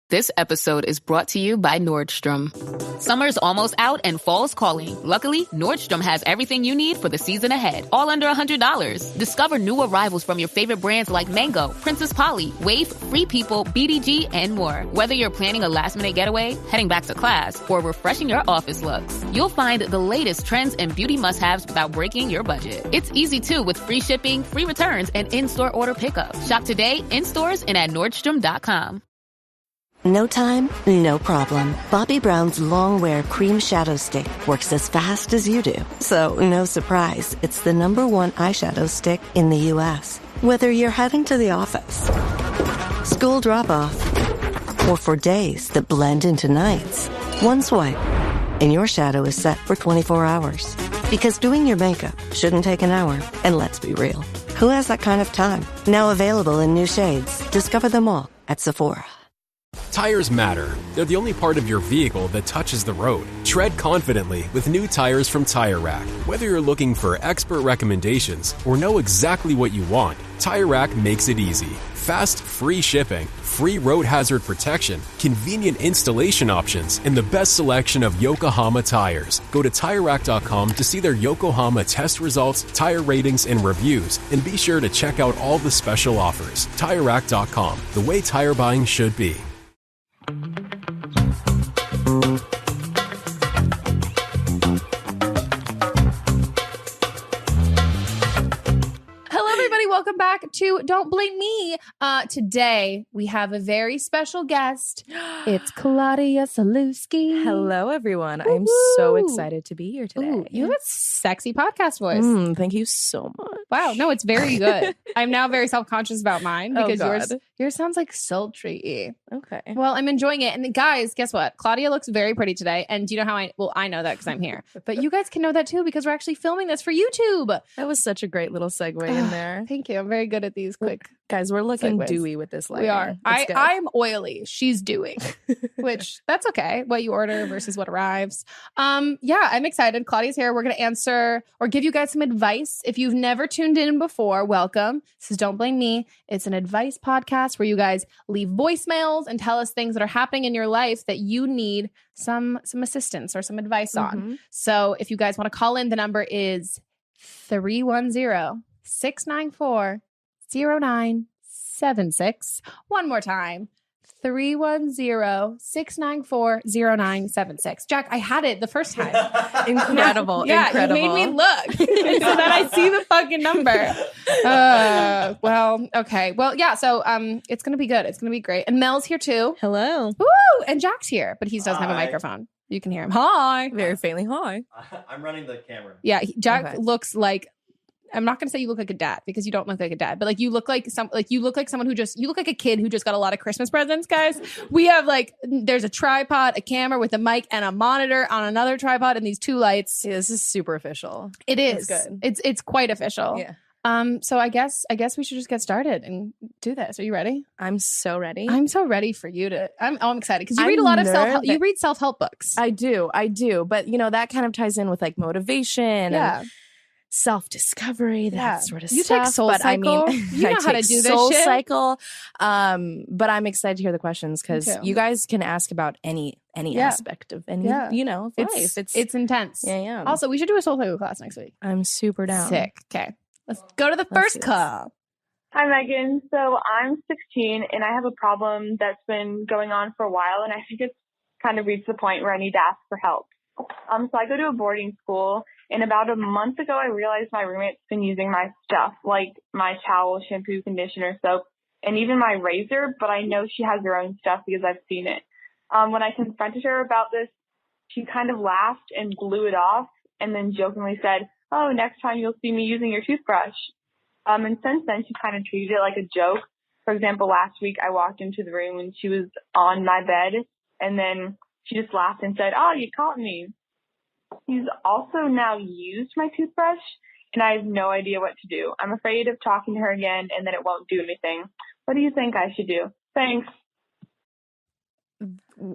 This episode is brought to you by Nordstrom. Summer's almost out and fall's calling. Luckily, Nordstrom has everything you need for the season ahead, all under $100. Discover new arrivals from your favorite brands like Mango, Princess Polly, Wave, Free People, BDG, and more. Whether you're planning a last-minute getaway, heading back to class, or refreshing your office looks, you'll find the latest trends and beauty must-haves without breaking your budget. It's easy, too, with free shipping, free returns, and in-store order pickup. Shop today, in stores, and at Nordstrom.com. No time, no problem. Bobbi Brown's Longwear Cream Shadow Stick works as fast as you do. So, no surprise, it's the #1 eyeshadow stick in the U.S. Whether you're heading to the office, school drop-off, or for days that blend into nights, one swipe, and your shadow is set for 24 hours. Because doing your makeup shouldn't take an hour. And let's be real, who has that kind of time? Now available in new shades. Discover them all at Sephora. Tires matter. They're the only part of your vehicle that touches the road. Tread confidently with new tires from Tire Rack. Whether you're looking for expert recommendations or know exactly what you want, Tire Rack makes it easy. Fast, free shipping, free road hazard protection, convenient installation options, and the best selection of Yokohama tires. Go to TireRack.com to see their Yokohama test results, tire ratings, and reviews, and be sure to check out all the special offers. TireRack.com, the way tire buying should be. Welcome back to Don't Blame Me. Today, we have a very special guest. It's Claudia Sulewski. Hello, everyone. I'm so excited to be here today. Ooh, you have a sexy podcast voice. Thank you so much. Wow. No, it's very good. I'm now very self-conscious about mine because yours sounds like sultry. Okay. Well, I'm enjoying it. And guys, guess what? Claudia looks very pretty today. And do you know how I know that because I'm here. But you guys can know that too because we're actually filming this for YouTube. That was such a great little segue in there. Thank you. I'm very good at these quick guys. We're looking segues. Dewy with this lighting. We are. I'm oily. She's dewy, which that's okay. What you order versus what arrives. Yeah, I'm excited. Claudia's here. We're going to answer or give you guys some advice. If you've never tuned in before, welcome. This is Don't Blame Me. It's an advice podcast where you guys leave voicemails and tell us things that are happening in your life that you need some assistance or some advice on. So if you guys want to call in, the number is 310-694-0976. One more time. 310-694-0976. Jack, I had it the first time. Incredible. Yeah, incredible. You made me look so that I see the fucking number. Well, okay. Well, yeah, so it's going to be good. It's going to be great. And Mel's here too. Hello. Woo! And Jack's here, but he doesn't have a microphone. You can hear him. Hi. Very faintly hi. I'm running the camera. Yeah, Jack looks like, I'm not going to say you look like a dad because you don't look like a dad, but like you look like someone who just, you look like a kid who just got a lot of Christmas presents, guys. We have there's a tripod, a camera with a mic and a monitor on another tripod and these two lights. Yeah, this is super official. It is. It's good. It's quite official. Yeah. So I guess we should just get started and do this. Are you ready? I'm so ready. I'm so ready for you to. I'm excited because you read a lot of self-help. You read self-help books. I do. But that kind of ties in with motivation and self-discovery, that sort of you stuff. Take Soul Cycle. You know how to do this Soul shit. Cycle. But I'm excited to hear the questions because you guys can ask about any aspect of any of life. It's intense. Yeah. Also, we should do a Soul Cycle class next week. I'm super down. Sick. Okay. Let's go to the first call. Hi, Megan. So I'm 16 and I have a problem that's been going on for a while, and I think it's kind of reached the point where I need to ask for help. So I go to a boarding school, and about a month ago, I realized my roommate's been using my stuff, like my towel, shampoo, conditioner, soap, and even my razor, but I know she has her own stuff because I've seen it. When I confronted her about this, she kind of laughed and blew it off and then jokingly said, "Oh, next time you'll see me using your toothbrush." And since then, she kind of treated it like a joke. For example, last week I walked into the room and she was on my bed, and then she just laughed and said, "Oh, you caught me." She's also now used my toothbrush, and I have no idea what to do. I'm afraid of talking to her again and that it won't do anything. What do you think I should do? Thanks.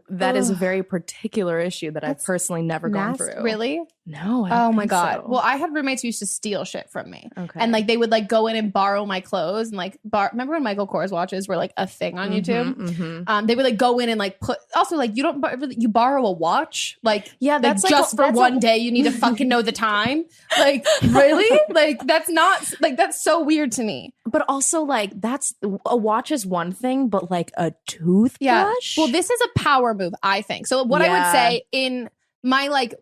That is a very particular issue that I've personally never gone through. Really? No. I don't Oh my think God. so. Well, I had roommates who used to steal shit from me. Okay. And like they would like go in and borrow my clothes and like remember when Michael Kors watches were like a thing on YouTube? They would like go in and like put also like you borrow a watch. Like that's like just for one day you need to fucking know the time. Like really? Like that's so weird to me. But also like that's a watch is one thing, but like a toothbrush? Yeah. Well, this is a power move, I think. So what I would say in my like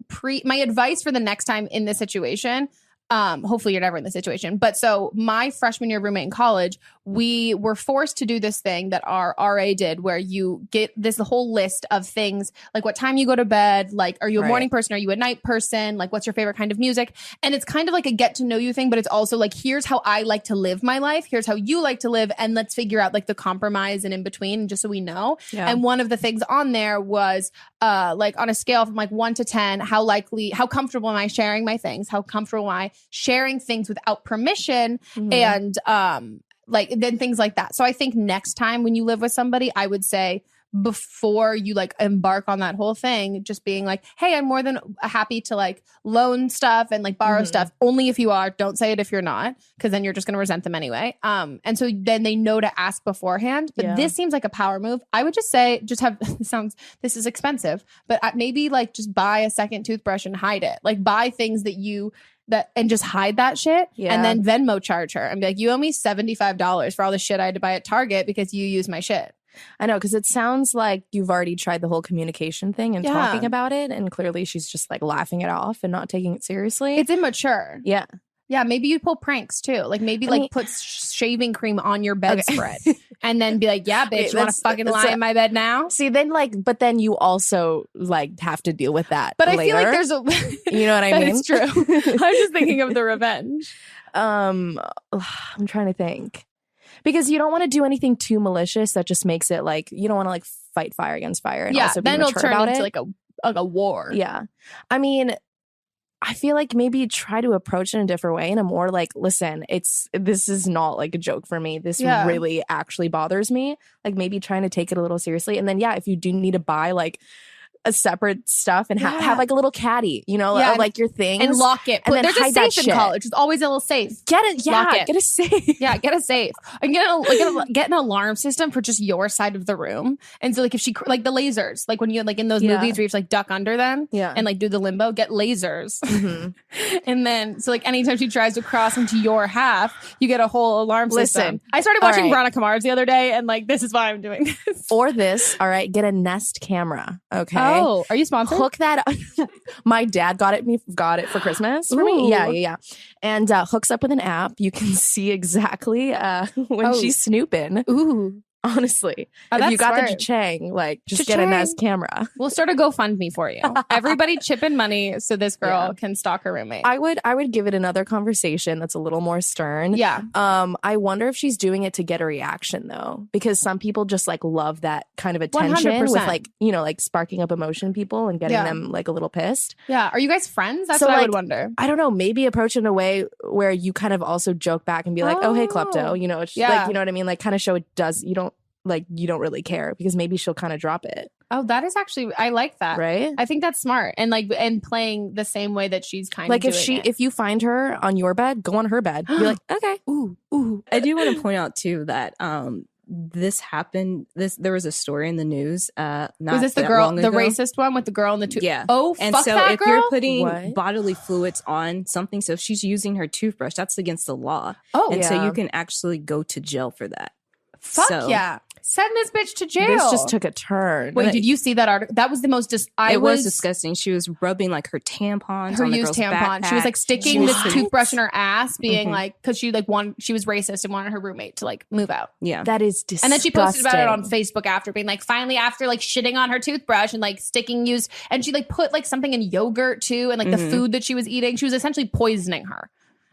my advice for the next time in this situation, hopefully you're never in this situation, but so my freshman year roommate in college, we were forced to do this thing that our RA did where you get the whole list of things, like what time you go to bed, like are you a morning person, are you a night person, like what's your favorite kind of music, and it's kind of like a get to know you thing, but it's also like here's how I like to live my life, here's how you like to live, and let's figure out like the compromise and in between just so we know. And one of the things on there was like on a scale from like 1 to 10, how comfortable am I sharing my things, how comfortable am I sharing things without permission, and like then things like that. So I think next time when you live with somebody, I would say before you like embark on that whole thing, just being like, hey, I'm more than happy to like loan stuff and like borrow stuff. Only if you are, don't say it if you're not, because then you're just going to resent them anyway. And so then they know to ask beforehand. But this seems like a power move. I would just say, this is expensive, but maybe like just buy a second toothbrush and hide it. Like buy things and just hide that shit and then Venmo charge her and be like, you owe me $75 for all the shit I had to buy at Target because you used my shit. I know, because it sounds like you've already tried the whole communication thing and talking about it, and clearly she's just like laughing it off and not taking it seriously. It's immature. Yeah. Yeah, maybe you pull pranks too. Like maybe put shaving cream on your bedspread and then be like, yeah, bitch, you want to fucking lie in my bed now? See, then but then you also like have to deal with that. But later. I feel like there's you know what I mean? It's true. I'm just thinking of the revenge. I'm trying to think. Because you don't want to do anything too malicious that just makes it like, you don't want to like fight fire against fire. And also be then it'll turn into like a war. Yeah. I mean, I feel like maybe try to approach it in a different way, in a more like, listen, this is not like a joke for me. This really actually bothers me. Like maybe trying to take it a little seriously. And then, if you do need to buy like a separate stuff and have like a little caddy, of like your things. And lock it. And then there's hide a safe in college. There's always a little safe. Get it. Yeah. Lock it. Get a safe. Yeah. Get a safe. And get an alarm system for just your side of the room. And so like if she, like the lasers, like when you like in those movies where you have to like duck under them and like do the limbo, get lasers. And then, so like anytime she tries to cross into your half, you get a whole alarm system. I started watching Veronica Mars the other day and like, this is why I'm doing this. Or this, all right, get a Nest camera. Okay. Oh, are you sponsored? Hook that up. My dad got it for Christmas for me. Yeah. And hooks up with an app. You can see exactly when she's snooping. Ooh. Honestly, if you got smart. the cha-ching, like just get a Nest camera. We'll start a GoFundMe for you. Everybody chip in money so this girl can stalk her roommate. I would give it another conversation that's a little more stern. Yeah. I wonder if she's doing it to get a reaction though, because some people just like love that kind of attention 100%. with like, like sparking up emotion people and getting them like a little pissed. Yeah. Are you guys friends? That's so, what like, I would wonder. I don't know. Maybe approach it in a way where you kind of also joke back and be like, oh hey, klepto. It's like, you know what I mean? Like kind of show it does. You don't really care, because maybe she'll kind of drop it. Oh, that is actually, I like that. Right? I think that's smart. And like, and playing the same way that she's kind like of doing if you find her on your bed, go on her bed. Be like, okay. Ooh. I do want to point out too that this happened. There was a story in the news. Was this the girl, the racist one with the girl in the tooth? Yeah. Oh, and fuck so that if girl? you're putting bodily fluids on something, so if she's using her toothbrush, that's against the law. Oh, and so you can actually go to jail for that. Fuck yeah. Send this bitch to jail. This just took a turn. Wait, did you see that article? That was the most It was disgusting. She was rubbing like her tampons her on the used girl's tampon. backpack. She was like sticking this toothbrush in her ass, being like, because she was racist and wanted her roommate to like move out. Yeah. That is disgusting. And then she posted about it on Facebook after being like, finally after like shitting on her toothbrush and like sticking used, and she like put like something in yogurt too, and like the food that she was eating, she was essentially poisoning her.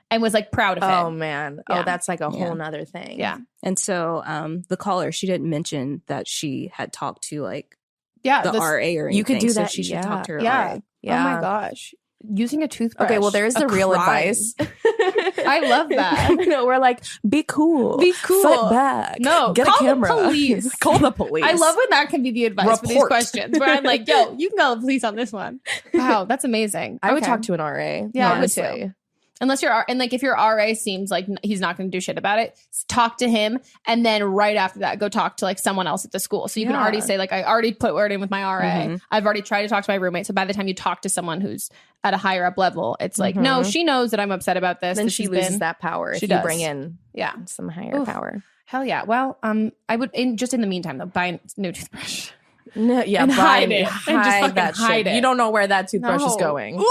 And was like proud of it. Oh man. Yeah. Oh, that's like a whole nother thing. Yeah. And so the caller, she didn't mention that she had talked to like the RA or anything. You could do that. So she should talk to her RA. Yeah. Oh my gosh. using a toothbrush. Okay, well, there's the real crime. advice. I love that. No, we're like, be cool. Be cool. Fight back. No, get call a camera. the police. Call the police. I love when that can be the advice for these Report. questions. Where I'm like, yo, you can call the police on this one. Wow, that's amazing. I would Okay. talk to an RA. Yeah, honestly. I would too. Unless you're, and like if your RA seems like he's not going to do shit about it, talk to him. And then right after that, go talk to like someone else at the school. So you can already say like, I already put word in with my RA. I've already tried to talk to my roommate. So by the time you talk to someone who's at a higher up level, it's like, no, she knows that I'm upset about this. Then she loses that power if you does. bring in some higher power. Hell yeah. Well, I would, just in the meantime though, buy a new toothbrush. No, yeah, And hide it. Hide And just fucking that hide shit. it. You don't know where that toothbrush is going.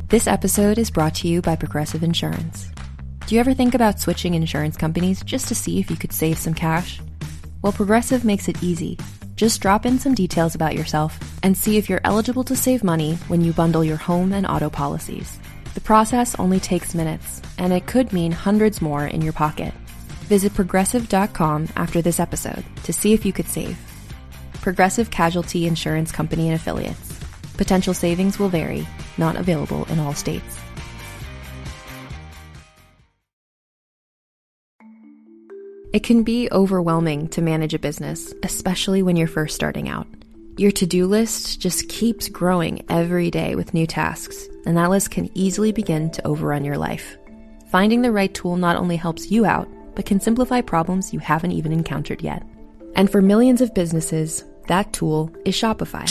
This episode is brought to you by Progressive Insurance. Do you ever think about switching insurance companies just to see if you could save some cash? Well, Progressive makes it easy. Just drop in some details about yourself and see if you're eligible to save money when you bundle your home and auto policies. The process only takes minutes, and it could mean hundreds more in your pocket. Visit Progressive.com after this episode to see if you could save. Progressive Casualty Insurance Company and Affiliates. Potential savings will vary. Not available in all states. It can be overwhelming to manage a business, especially when you're first starting out. Your to-do list just keeps growing every day with new tasks, and that list can easily begin to overrun your life. Finding the right tool not only helps you out, but can simplify problems you haven't even encountered yet. And for millions of businesses, that tool is Shopify.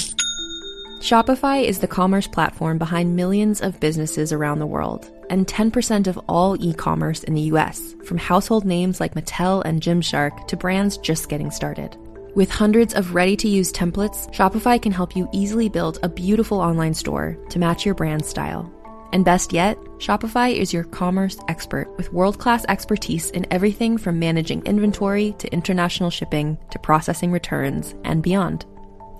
Shopify is the commerce platform behind millions of businesses around the world, and 10% of all e-commerce in the US, from household names like Mattel and Gymshark to brands just getting started. With hundreds of ready-to-use templates, Shopify can help you easily build a beautiful online store to match your brand style. And best yet, Shopify is your commerce expert with world-class expertise in everything from managing inventory to international shipping to processing returns and beyond.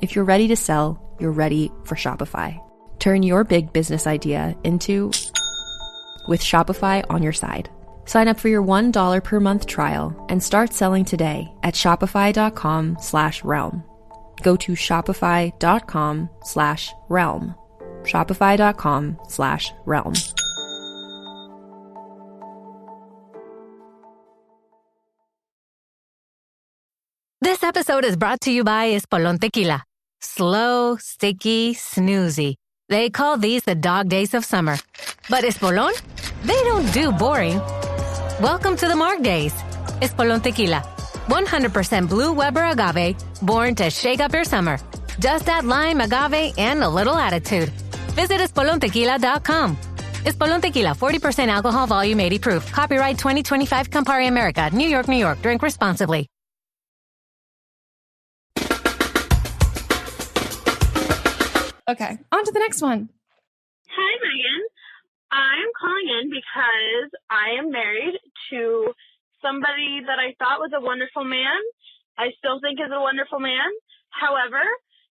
If you're ready to sell, you're ready for Shopify. Turn your big business idea into with Shopify on your side. Sign up for your $1 per month trial and start selling today at shopify.com/realm. Go to shopify.com/realm. Shopify.com/realm. This episode is brought to you by Espolón Tequila. Slow, sticky, snoozy. They call these the dog days of summer. But Espolón? They don't do boring. Welcome to the Marg Days. Espolón Tequila. 100% blue Weber agave, born to shake up your summer. Just add lime, agave, and a little attitude. Visit espolontequila.com. Espolón Tequila, 40% alcohol, volume 80 proof. Copyright 2025 Campari America, New York, New York. Drink responsibly. Okay, on to the next one. Hi, Megan. I'm calling in because I am married to somebody that I thought was a wonderful man. I still think is a wonderful man. However,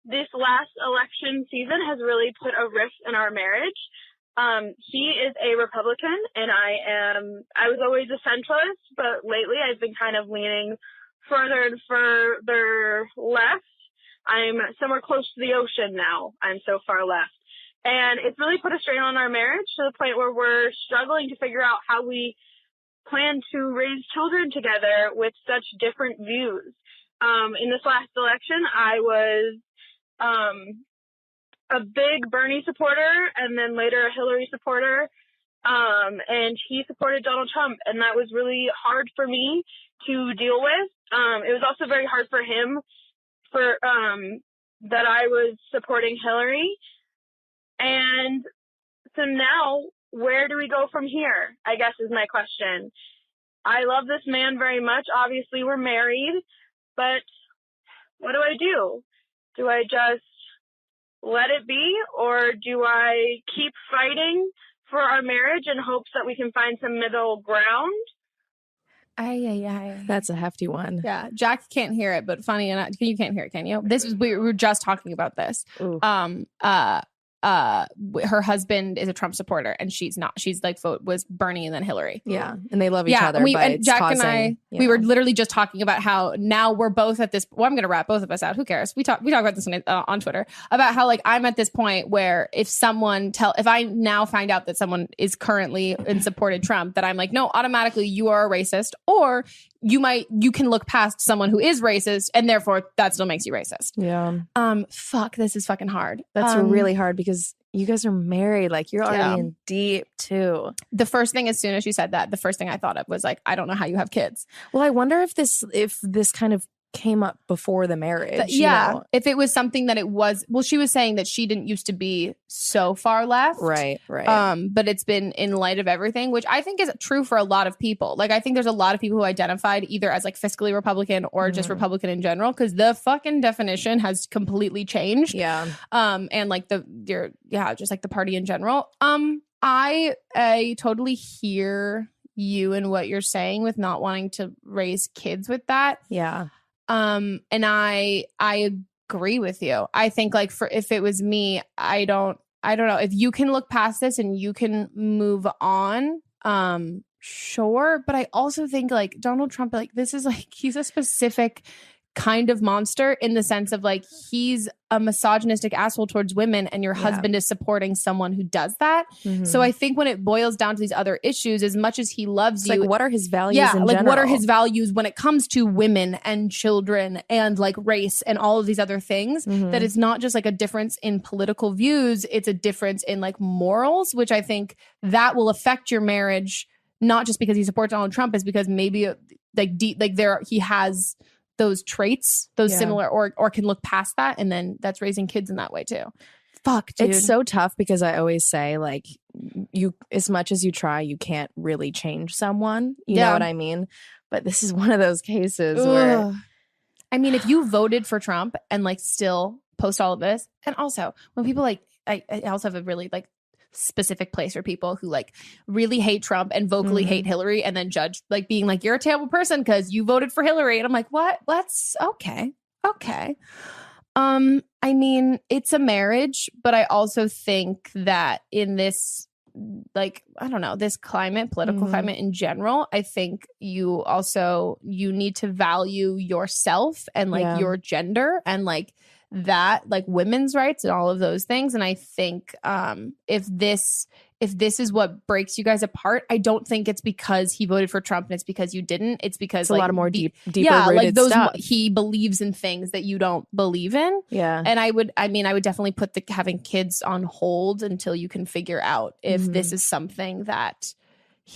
this last election season has really put a rift in our marriage. He is a Republican and I was always a centrist, but lately I've been kind of leaning further and further left. I'm somewhere close to the ocean now. I'm so far left. And it's really put a strain on our marriage to the point where we're struggling to figure out how we plan to raise children together with such different views. In this last election, I was a big Bernie supporter and then later a Hillary supporter. And he supported Donald Trump. And that was really hard for me to deal with. It was also very hard for him that I was supporting Hillary. And so now, where do we go from here, I guess is my question. I love this man very much. Obviously, we're married, but what do I do? Do I just let it be, or do I keep fighting for our marriage in hopes that we can find some middle ground? That's a hefty one. Yeah, Jack can't hear it, but funny enough, you can't hear it, can you? We were just talking about this. her husband is a Trump supporter and she's not. She's like was Bernie and then Hillary. Yeah, and they love each other. And Jack and I, we were literally just talking about how now we're both at this. Well, I'm gonna wrap both of us out. Who cares? We talk about this on Twitter about how like I'm at this point where if I now find out that someone is currently in supported Trump, that I'm like, no, automatically you are a racist, or you can look past someone who is racist and therefore that still makes you racist. Yeah. Fuck, this is fucking hard. That's really hard because you guys are married. Like you're already in deep too. The first thing, as soon as you said that, the first thing I thought of was like, I don't know how you have kids. Well, I wonder if this kind of came up before the marriage. If it was something that it was. Well, she was saying that she didn't used to be so far left, right. But it's been in light of everything, which I think is true for a lot of people. Like I think there's a lot of people who identified either as like fiscally Republican or just Republican in general, because the fucking definition has completely changed. Yeah. And like just like the party in general. I totally hear you and what you're saying with not wanting to raise kids with that. Yeah. And I agree with you. I think like if it was me, I don't know if you can look past this and you can move on. Sure. But I also think like Donald Trump, like this is like, he's a specific kind of monster in the sense of like, he's a misogynistic asshole towards women and your husband is supporting someone who does that. Mm-hmm. So I think when it boils down to these other issues, as much as he loves you, like what are his values in like general? What are his values when it comes to women and children and like race and all of these other things, that it's not just like a difference in political views, it's a difference in like morals, which I think that will affect your marriage, not just because he supports Donald Trump, is because maybe he has those traits, similar, or can look past that, and then that's raising kids in that way too. Fuck, dude. It's so tough because I always say like you, as much as you try, you can't really change someone. You know what I mean? But this is one of those cases where, I mean, if you voted for Trump and like still post all of this, and also when people like, I also have a really like specific place for people who like really hate Trump and vocally hate Hillary and then judge like being like, you're a terrible person because you voted for Hillary. And I'm like, what? Let's okay. I mean, it's a marriage, but I also think that in this, like, I don't know, this climate, political climate in general, I think you need to value yourself and like your gender and like that, like women's rights and all of those things. And I think if this is what breaks you guys apart, I don't think it's because he voted for Trump and it's because you didn't. It's because it's like a lot of more deeper rooted stuff. He believes in things that you don't believe in. Yeah. And I would definitely put having kids on hold until you can figure out if this is something that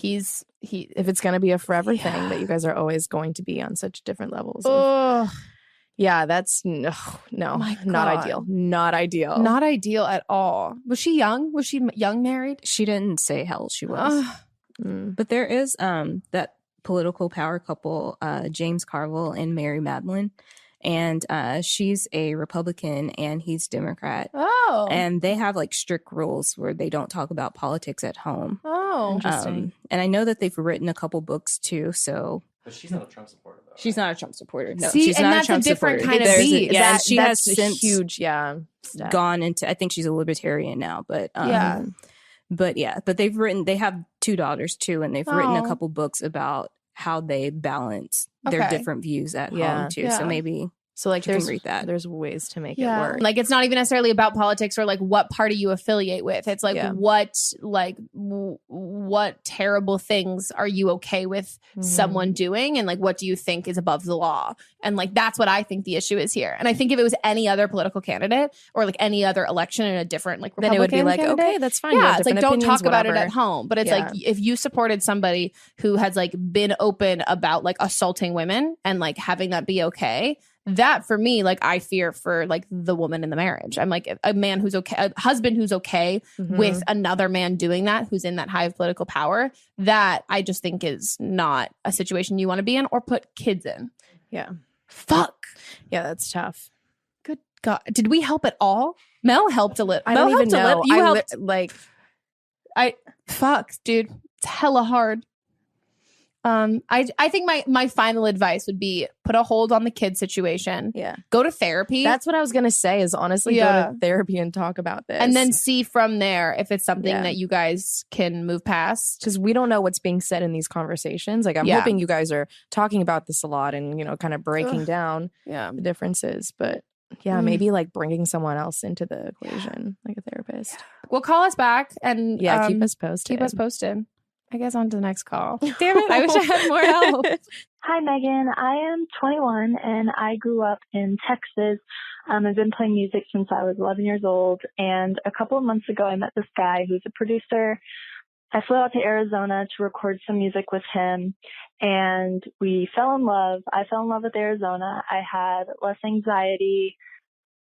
if it's going to be a forever thing, that you guys are always going to be on such different levels. Yeah, that's not ideal. Not ideal. Not ideal at all. Was she young? Was she young married? She didn't say how old she was. But there is that political power couple, James Carville and Mary Madeline. And she's a Republican and he's Democrat. Oh. And they have like strict rules where they don't talk about politics at home. Oh. Interesting. And I know that they've written a couple books too, so... But she's not a Trump supporter, though. She's not a Trump supporter. No, See, she's and not that's a Trump a different supporter. kind of beat. Yeah, she has a since huge, step. gone into. I think she's a libertarian now, but but they have 2 daughters too, and they've written a couple books about how they balance their different views at home too. Yeah. So maybe. So like you can read that. There's ways to make it work. Like it's not even necessarily about politics or like what party you affiliate with. It's like what terrible things are you okay with someone doing, and like what do you think is above the law? And like that's what I think the issue is here. And I think if it was any other political candidate or like any other election in a different like Republican, then it would be like, candidate, okay, that's fine. Yeah, it's like don't opinions, talk about it at home. But it's like if you supported somebody who has like been open about like assaulting women and like having that be okay. That for me, like I fear for like the woman in the marriage. I'm like a man who's okay, a husband who's okay with another man doing that, who's in that high of political power. That I just think is not a situation you want to be in or put kids in. Yeah. Fuck. Yeah, that's tough. Good God. Did we help at all? Mel helped a little. I don't even know. You helped. Fuck, dude. It's hella hard. I think my final advice would be put a hold on the kid situation. Yeah. Go to therapy. That's what I was going to say is honestly go to therapy and talk about this. And then see from there if it's something that you guys can move past. Because we don't know what's being said in these conversations. Like I'm hoping you guys are talking about this a lot and, you know, kind of breaking down the differences. But yeah, maybe like bringing someone else into the equation, like a therapist. Well, call us back and keep us posted. Keep us posted. I guess on to the next call. Damn it, I wish I had more help. Hi, Megan. I am 21 and I grew up in Texas. I've been playing music since I was 11 years old. And a couple of months ago, I met this guy who's a producer. I flew out to Arizona to record some music with him and we fell in love. I fell in love with Arizona. I had less anxiety.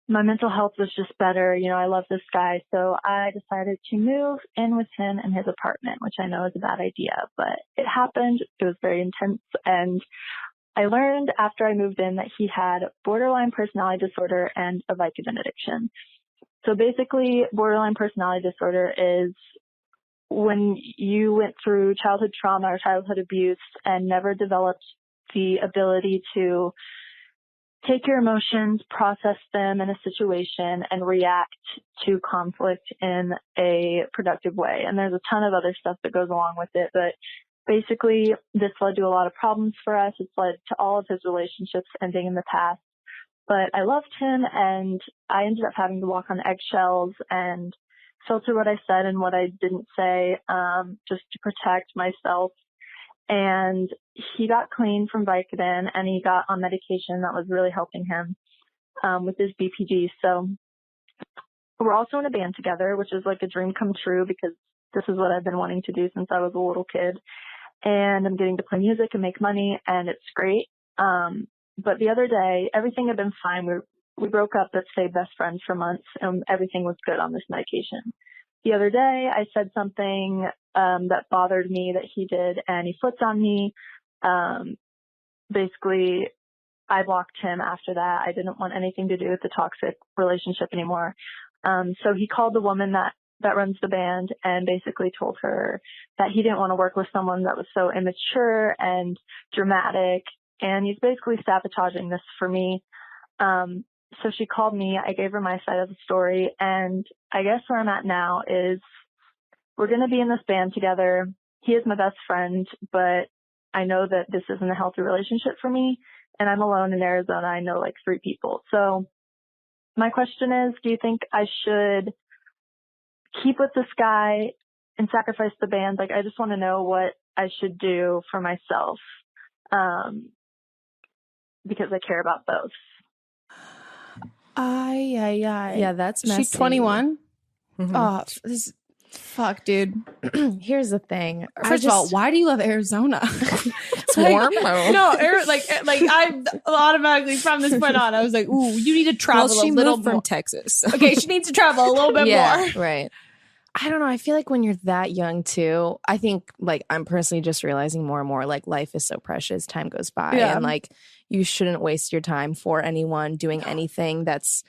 My mental health was just better. You know, I love this guy. So I decided to move in with him in his apartment, which I know is a bad idea, but it happened. It was very intense. And I learned after I moved in that he had borderline personality disorder and a Vicodin addiction. So basically, borderline personality disorder is when you went through childhood trauma or childhood abuse and never developed the ability to take your emotions, process them in a situation, and react to conflict in a productive way. And there's a ton of other stuff that goes along with it. But basically, this led to a lot of problems for us. It's led to all of his relationships ending in the past. But I loved him, and I ended up having to walk on eggshells and filter what I said and what I didn't say, just to protect myself. And he got clean from Vicodin and he got on medication that was really helping him with his BPD. So we're also in a band together, which is like a dream come true because this is what I've been wanting to do since I was a little kid. And I'm getting to play music and make money and it's great. But the other day, everything had been fine. We broke up but stayed best friends for months and everything was good on this medication. The other day, I said something that bothered me that he did, and he flipped on me. Basically, I blocked him after that. I didn't want anything to do with the toxic relationship anymore. So he called the woman that runs the band and basically told her that he didn't want to work with someone that was so immature and dramatic, and he's basically sabotaging this for me. So she called me, I gave her my side of the story, and I guess where I'm at now is we're going to be in this band together. He is my best friend, but I know that this isn't a healthy relationship for me, and I'm alone in Arizona. I know like 3 people. So my question is, do you think I should keep with this guy and sacrifice the band? Like, I just want to know what I should do for myself, because I care about both. Yeah, that's messy. She's 21. Mm-hmm. Oh, fuck, dude. Here's the thing. First of all, why do you love Arizona? It's warm. No, like I automatically from this point on, I was like, ooh, you need to travel she a little moved more. From Texas. Okay, she needs to travel a little bit more. Right. I don't know. I feel like when you're that young too, I think like I'm personally just realizing more and more like life is so precious. Time goes by and like you shouldn't waste your time for anyone doing anything that's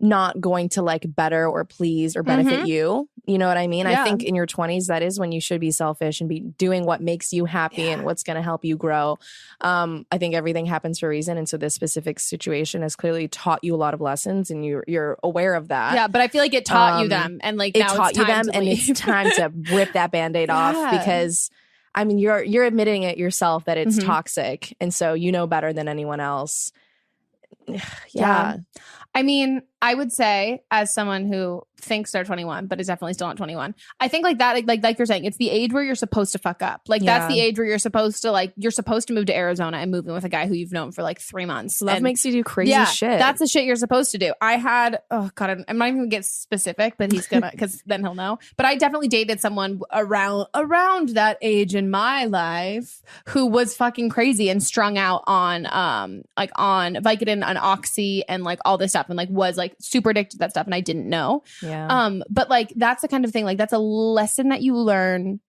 not going to like better or please or benefit you. You know what I mean? I think in your 20s, that is when you should be selfish and be doing what makes you happy and what's going to help you grow. I think everything happens for a reason. And so this specific situation has clearly taught you a lot of lessons and you're aware of that. Yeah, but I feel like it taught you them. And like now taught it's time you them to and leave. it's time to rip that Band-Aid off because I mean, you're admitting it yourself that it's toxic. And so you know better than anyone else. Yeah. I mean, I would say as someone who thinks they're 21, but is definitely still not 21, I think like that, like you're saying, it's the age where you're supposed to fuck up. Like that's the age where you're supposed to move to Arizona and move in with a guy who you've known for like 3 months. Love makes you do crazy shit. That's the shit you're supposed to do. I had, oh God, I'm not even gonna get specific, but he's gonna, cause then he'll know. But I definitely dated someone around that age in my life who was fucking crazy and strung out on Vicodin, on Oxy and like all this stuff and like was like super addicted to that stuff and I didn't know. Yeah. But like that's the kind of thing, like that's a lesson that you learn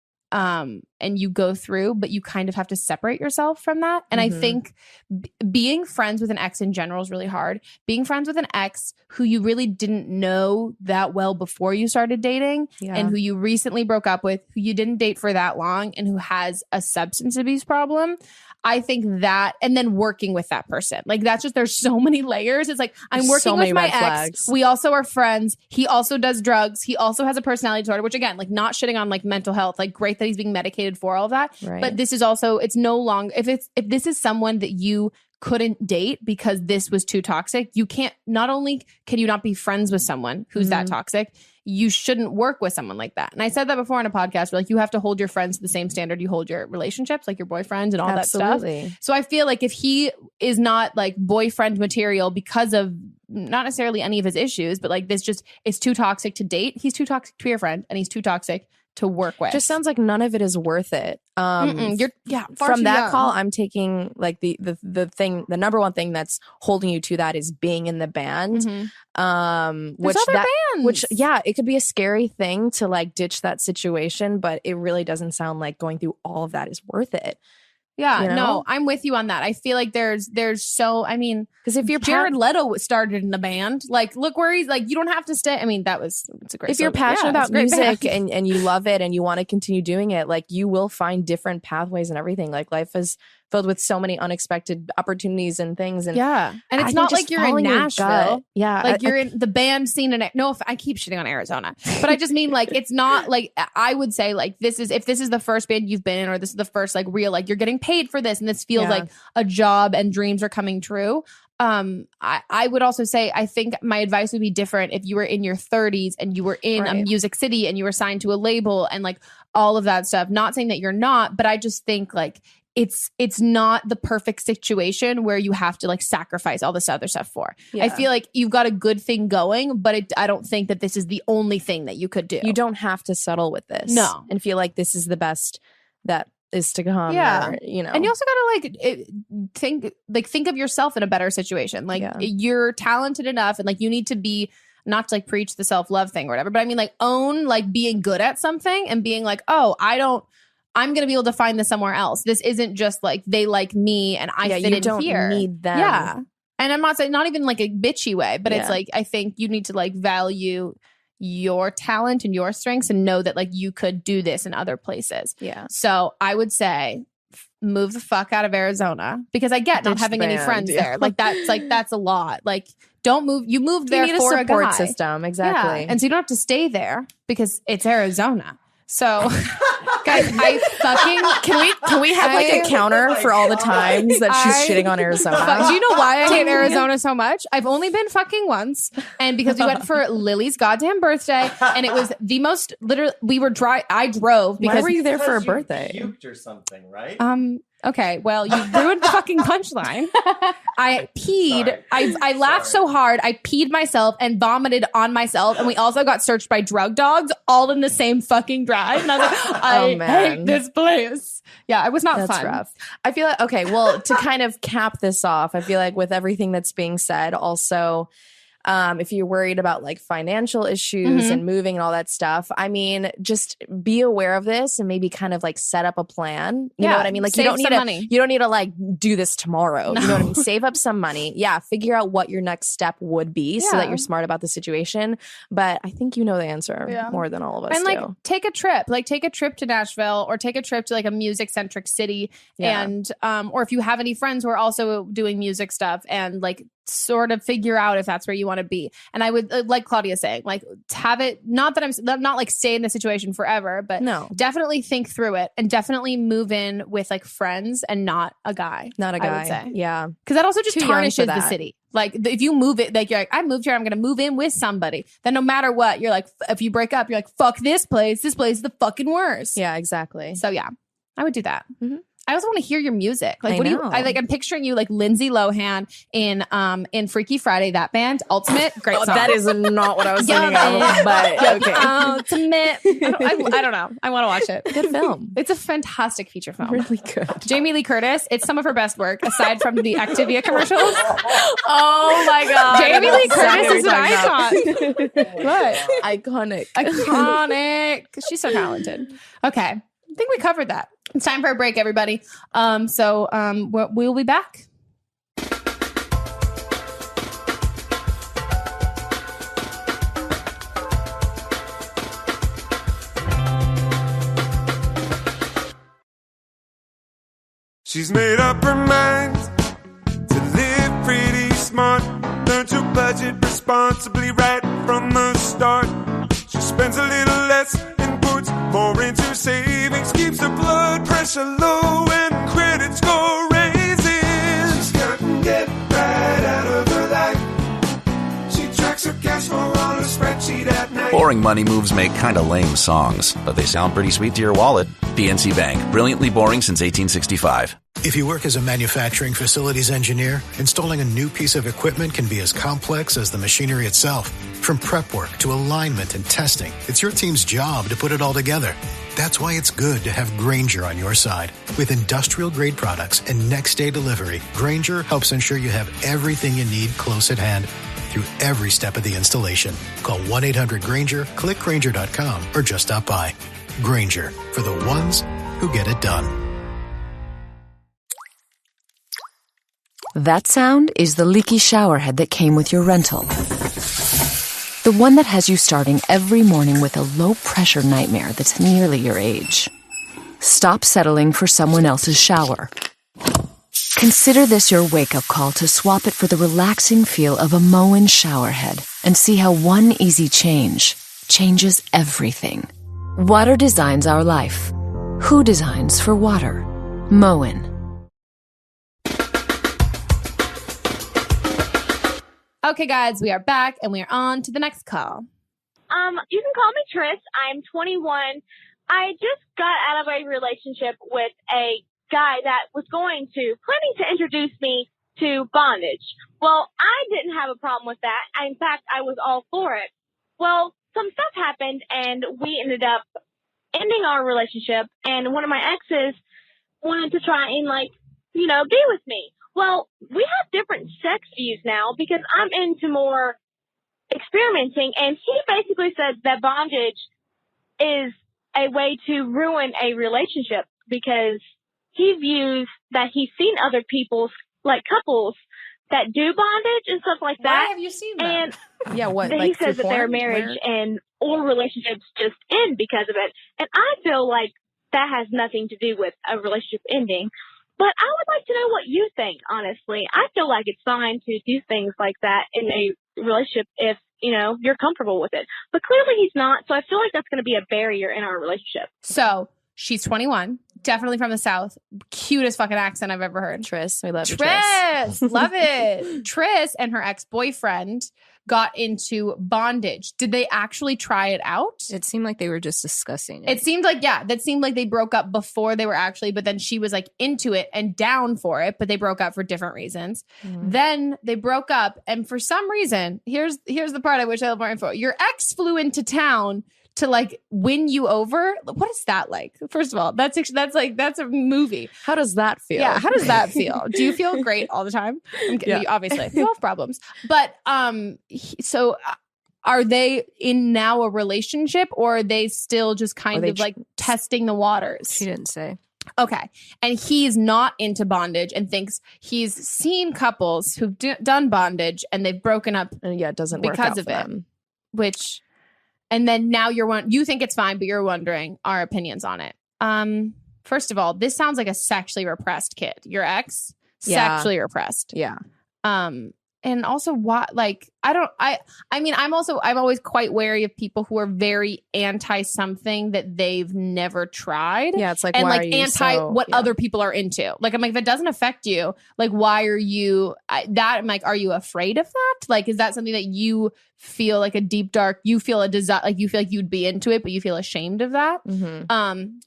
and you go through, but you kind of have to separate yourself from that. And I think being friends with an ex in general is really hard. Being friends with an ex who you really didn't know that well before you started dating and who you recently broke up with, who you didn't date for that long and who has a substance abuse problem. I think that, and then working with that person, like that's just, there's so many layers. It's like, I'm working with my ex. We also are friends. He also does drugs. He also has a personality disorder, which again, like not shitting on like mental health, like great that he's being medicated for all of that. Right. But this is also, it's no longer, if this is someone that you couldn't date because this was too toxic, you can't, not only can you not be friends with someone who's that toxic, you shouldn't work with someone like that. And I said that before on a podcast, where like you have to hold your friends to the same standard you hold your relationships, like your boyfriends and all that stuff. So I feel like if he is not like boyfriend material because of not necessarily any of his issues, but like this just, it's too toxic to date. He's too toxic to be your friend and he's too toxic to work with. Just sounds like none of it is worth it. You're from that call, I'm taking like the thing, the number one thing that's holding you to that is being in the band. Which it could be a scary thing to like ditch that situation, but it really doesn't sound like going through all of that is worth it. Yeah, you know? No, I'm with you on that. I feel like there's so, I mean, because if you're Jared Leto started in a band, like look where he's like, you don't have to stay. I mean, it's a great. If you're passionate about music and you love it and you want to continue doing it, like you will find different pathways and everything. Like life is filled with so many unexpected opportunities and things. And and it's not like you're in Nashville. Like you're in the band scene. And no, I keep shitting on Arizona, but I just mean like it's not like, I would say like if this is the first band you've been in, or this is the first like real, like you're getting paid for this and this feels like a job and dreams are coming true. I would also say, I think my advice would be different if you were in your 30s and you were in a music city and you were signed to a label and like all of that stuff. Not saying that you're not, but I just think like it's not the perfect situation where you have to like sacrifice all this other stuff for. I feel like you've got a good thing going, but I don't think that this is the only thing that you could do. You don't have to settle with this. No. And feel like this is the best that is to come. Or, you know, and you also gotta think of yourself in a better situation. Like you're talented enough, and like you need to be, not to like preach the self-love thing or whatever, but I mean like own like being good at something and being like, oh, I'm going to be able to find this somewhere else. This isn't just like they like me and I fit in here. You don't need them. Yeah. And I'm not saying, not even like a bitchy way, but it's like, I think you need to like value your talent and your strengths and know that like you could do this in other places. Yeah. So I would say move the fuck out of Arizona, because I get not having any friends there. Like that's a lot. Like don't move. You moved there need for a support guy. System. Exactly. Yeah. And so you don't have to stay there because it's Arizona. So, guys, I fucking can we have like a counter for all the times that she's shitting on Arizona? Do you know why I hate Arizona so much? I've only been fucking once, and because we went for Lily's goddamn birthday, and it was the most literally. I drove because why were you there for a birthday? Puked or something, right? Okay, well, you ruined the fucking punchline. I peed. Sorry. I laughed so hard, I peed myself and vomited on myself. And we also got searched by drug dogs all in the same fucking drive. And I was like, I hate this place. Yeah, it was not fun. Rough. I feel like, okay, well, to kind of cap this off, I feel like with everything that's being said, also, if you're worried about like financial issues and moving and all that stuff, I mean, just be aware of this and maybe kind of like set up a plan. You know what I mean? Like you don't need to like do this tomorrow. No. You know what I mean? Save up some money. Yeah. Figure out what your next step would be so that you're smart about the situation. But I think you know the answer more than all of us do. And like take a trip to Nashville or take a trip to like a music centric city. And, or if you have any friends who are also doing music stuff and like sort of figure out if that's where you want to be. And I would, like Claudia saying, like have it, not that I'm not like stay in the situation forever, but definitely think through it and definitely move in with like friends and not a guy. I would say. Yeah. Because that also just tarnishes the city. Like if you move it, like you're like, I moved here, I'm going to move in with somebody. Then no matter what, you're like, if you break up, you're like, fuck this place. This place is the fucking worst. Yeah, exactly. So yeah, I would do that. I also want to hear your music. Like, I'm picturing you like Lindsay Lohan in Freaky Friday, that band, Ultimate. Great song. That is not what I was thinking of, but okay. Ultimate. I don't know. I want to watch it. Good film. It's a fantastic feature film. Really good. Jamie Lee Curtis. It's some of her best work, aside from the Activia commercials. Oh my God. Jamie Lee Curtis is an icon. What? Iconic. She's so talented. Okay. I think we covered that. It's time for a break, everybody. We'll be back. She's made up her mind to live pretty smart. Learn to budget responsibly right from the start. She spends a little less and puts more into savings. Keeps her blood pressure low and credit score raises. She's gotten get right out of her life. She tracks her cash flow on a spreadsheet at night. Boring money moves make kind of lame songs, but they sound pretty sweet to your wallet. PNC Bank. Brilliantly boring since 1865. If you work as a manufacturing facilities engineer, installing a new piece of equipment can be as complex as the machinery itself. From prep work to alignment and testing, it's your team's job to put it all together. That's why it's good to have Grainger on your side. With industrial-grade products and next-day delivery, Grainger helps ensure you have everything you need close at hand through every step of the installation. Call 1-800-GRAINGER, click Grainger.com, or just stop by. Grainger, for the ones who get it done. That sound is the leaky shower head that came with your rental. The one that has you starting every morning with a low-pressure nightmare that's nearly your age. Stop settling for someone else's shower. Consider this your wake-up call to swap it for the relaxing feel of a Moen shower head and see how one easy change changes everything. Water designs our life. Who designs for water? Moen. Okay, guys, we are back and we are on to the next call. You can call me Tris. I'm 21. I just got out of a relationship with a guy that was planning to introduce me to bondage. Well, I didn't have a problem with that. In fact, I was all for it. Well, some stuff happened and we ended up ending our relationship, and one of my exes wanted to try and be with me. Well, we have different sex views now because I'm into more experimenting, and he basically said that bondage is a way to ruin a relationship because he views that he's seen other people's, couples that do bondage and stuff like that. Why have you seen that? And yeah, what? He says that their marriage or relationships just end because of it. And I feel like that has nothing to do with a relationship ending. But I would like to know what you think, honestly. I feel like it's fine to do things like that in a relationship if, you're comfortable with it. But clearly he's not, so I feel like that's going to be a barrier in our relationship. So she's 21, definitely from the South. Cutest fucking accent I've ever heard. Tris, we love you, Tris. Love it. Tris and her ex-boyfriend got into bondage. Did they actually try it out? It seemed like they were just discussing it. It seemed like, that seemed like they broke up before they were actually, but then she was into it and down for it, but they broke up for different reasons. Mm. Then they broke up, and for some reason, here's the part I wish I had more info. Your ex flew into town to win you over. What is that like? First of all, that's a movie. How does that feel? Yeah, how does that feel? Do you feel great all the time? Yeah. Obviously, you have problems. But so are they in now a relationship, or are they still just kind of testing the waters? She didn't say. Okay. And he's not into bondage and thinks he's seen couples who've done bondage and they've broken up. And it doesn't work out because of for them. Which... And then now you think it's fine, but you're wondering our opinions on it. First of all, this sounds like a sexually repressed kid. Your ex, sexually repressed. Yeah. And also what, I'm always quite wary of people who are very anti something that they've never tried. Yeah. It's and why are you anti what other people are into. I'm if it doesn't affect you, why are you are you afraid of that? Is that something that you feel a deep, dark, you feel a desire, you feel like you'd be into it, but you feel ashamed of that? Mm-hmm.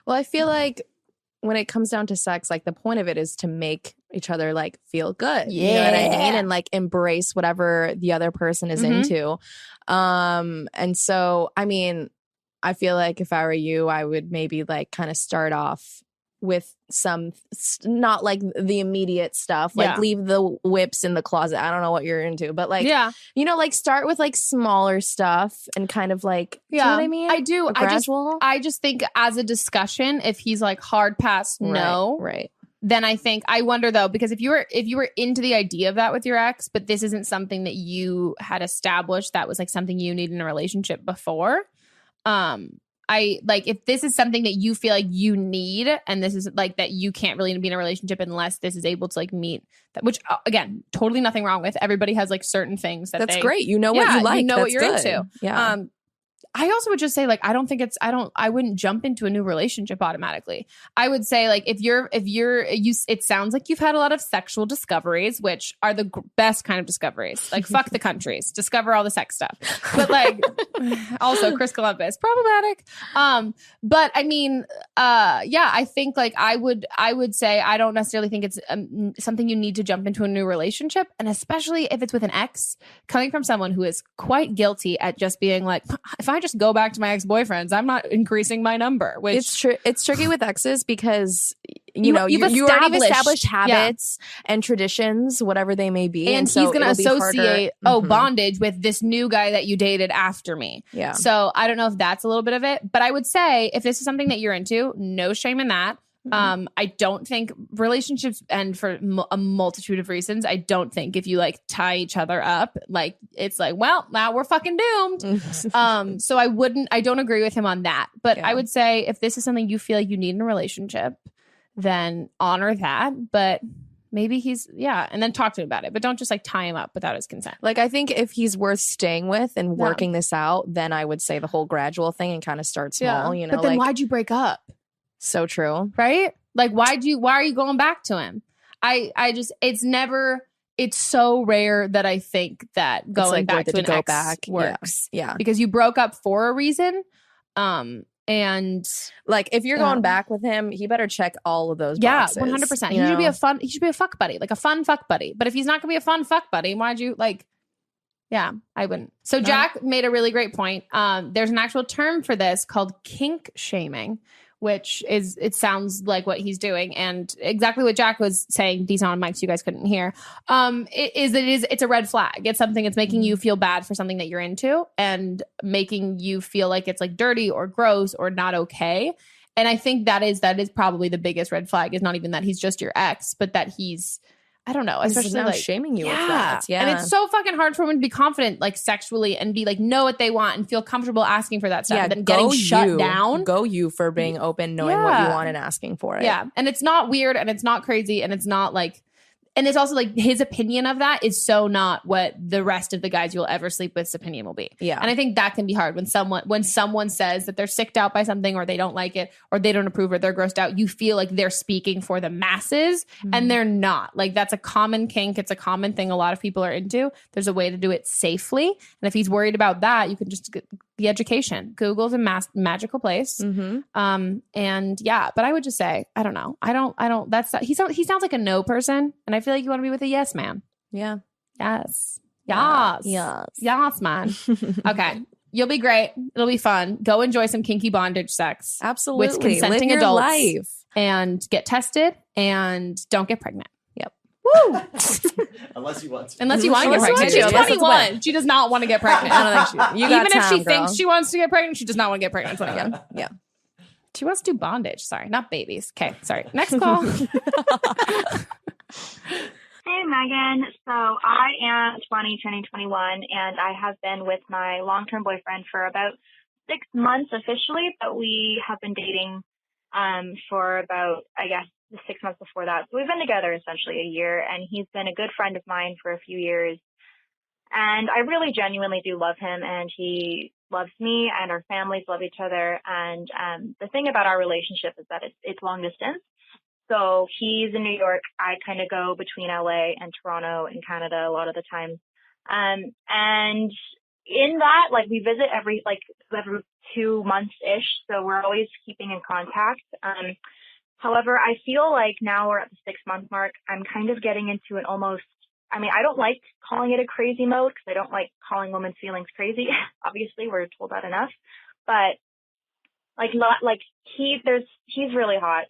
Well, I feel like when it comes down to sex, the point of it is to make each other feel good. Yeah. You know what I mean? And embrace whatever the other person is into. And so, I feel like if I were you, I would maybe kind of start off with some, not like the immediate stuff, like leave the whips in the closet. I don't know what you're into, but like, you know, like start with like smaller stuff and kind of like, do you know what I mean? I do. Gradual. I just think as a discussion, if he's like hard pass, no. Right. Then I think, I wonder though, because if you were into the idea of that with your ex, but this isn't something that you had established that was like something you need in a relationship before, I like, if this is something that you feel like you need, and this is like that you can't really be in a relationship unless this is able to like meet that, which again, totally nothing wrong with. Everybody has like certain things that's great. You know what you like. You know that's what you're good. into. Yeah. I also would just say, like, I wouldn't jump into a new relationship automatically. I would say, like, it sounds like you've had a lot of sexual discoveries, which are the best kind of discoveries. Like, fuck the countries, discover all the sex stuff. But like, also Chris Columbus, problematic. But I mean, I think like I would say I don't necessarily think it's something you need to jump into a new relationship, and especially if it's with an ex, coming from someone who is quite guilty at just being like, if I just go back to my ex-boyfriends, I'm not increasing my number. Which it's tricky with exes because you already established habits and traditions, whatever they may be, and so he's going to associate harder. Bondage with this new guy that you dated after me. Yeah. So I don't know if that's a little bit of it, but I would say if this is something that you're into, no shame in that. I don't think relationships end for a multitude of reasons. I don't think if you like tie each other up, like it's like, well, now we're fucking doomed. So I don't agree with him on that. But I would say if this is something you feel like you need in a relationship, then honor that. But maybe and then talk to him about it. But don't just like tie him up without his consent. Like, I think if he's worth staying with and working this out, then I would say the whole gradual thing and kind of start small, you know. But then like, why'd you break up? So true. Right? Like, why are you going back to him? It's so rare that I think that going back to an ex works. Yeah. Because you broke up for a reason. And like, if you're going back with him, he better check all of those boxes. 100%. He should be a fuck buddy, like a fun fuck buddy. But if he's not gonna be a fun fuck buddy, why'd you like? Yeah, I wouldn't. So Jack made a really great point. There's an actual term for this called kink shaming, which it sounds like what he's doing, and exactly what Jack was saying. These on mics you guys couldn't hear. It's a red flag. It's something that's making you feel bad for something that you're into, and making you feel like it's like dirty or gross or not okay. And I think that is probably the biggest red flag. Is not even that he's just your ex, but that he's, I don't know, especially now like shaming you with that. Yeah. And it's so fucking hard for women to be confident, like sexually, and be like, know what they want and feel comfortable asking for that stuff. Yeah, and then getting shut down. Go you for being open, knowing what you want and asking for it. Yeah. And it's not weird and it's not crazy. And it's not like, and it's also like his opinion of that is so not what the rest of the guys you'll ever sleep with's opinion will be. Yeah. And I think that can be hard when someone says that they're sicked out by something, or they don't like it, or they don't approve, or they're grossed out. You feel like they're speaking for the masses, and they're not. Like, that's a common kink. It's a common thing a lot of people are into. There's a way to do it safely. And if he's worried about that, you can just get the education. Google's a magical place. And yeah, but I would just say, I don't know. He sounds like a no person. And I feel like you want to be with a yes man. Yeah. Yes. Yes, man. Okay. You'll be great. It'll be fun. Go enjoy some kinky bondage sex. Absolutely. With consenting Live your adults. life. And get tested and don't get pregnant. Yep. Woo! Unless you want to. Unless you want to get pregnant. She's 21. She does not want to get pregnant. I don't think you got Even if time, she girl. thinks she wants to get pregnant, she does not want to get pregnant. 21. Yeah. She wants to do bondage. Sorry, not babies. Okay, sorry. Next call. Hey, Megan. So I am 20, turning 21, and I have been with my long-term boyfriend for about 6 months officially, but we have been dating for about, I guess, the 6 months before that. So we've been together essentially a year, and he's been a good friend of mine for a few years. And I really genuinely do love him, and he loves me, and our families love each other. And the thing about our relationship is that it's long distance. So he's in New York. I kind of go between LA and Toronto in Canada a lot of the time. And in that, like, we visit every 2 months-ish. So we're always keeping in contact. However, I feel like now we're at the 6 month mark. I'm kind of getting into an almost, I mean, I don't like calling it a crazy mode because I don't like calling women's feelings crazy. Obviously, we're told that enough. But He's really hot.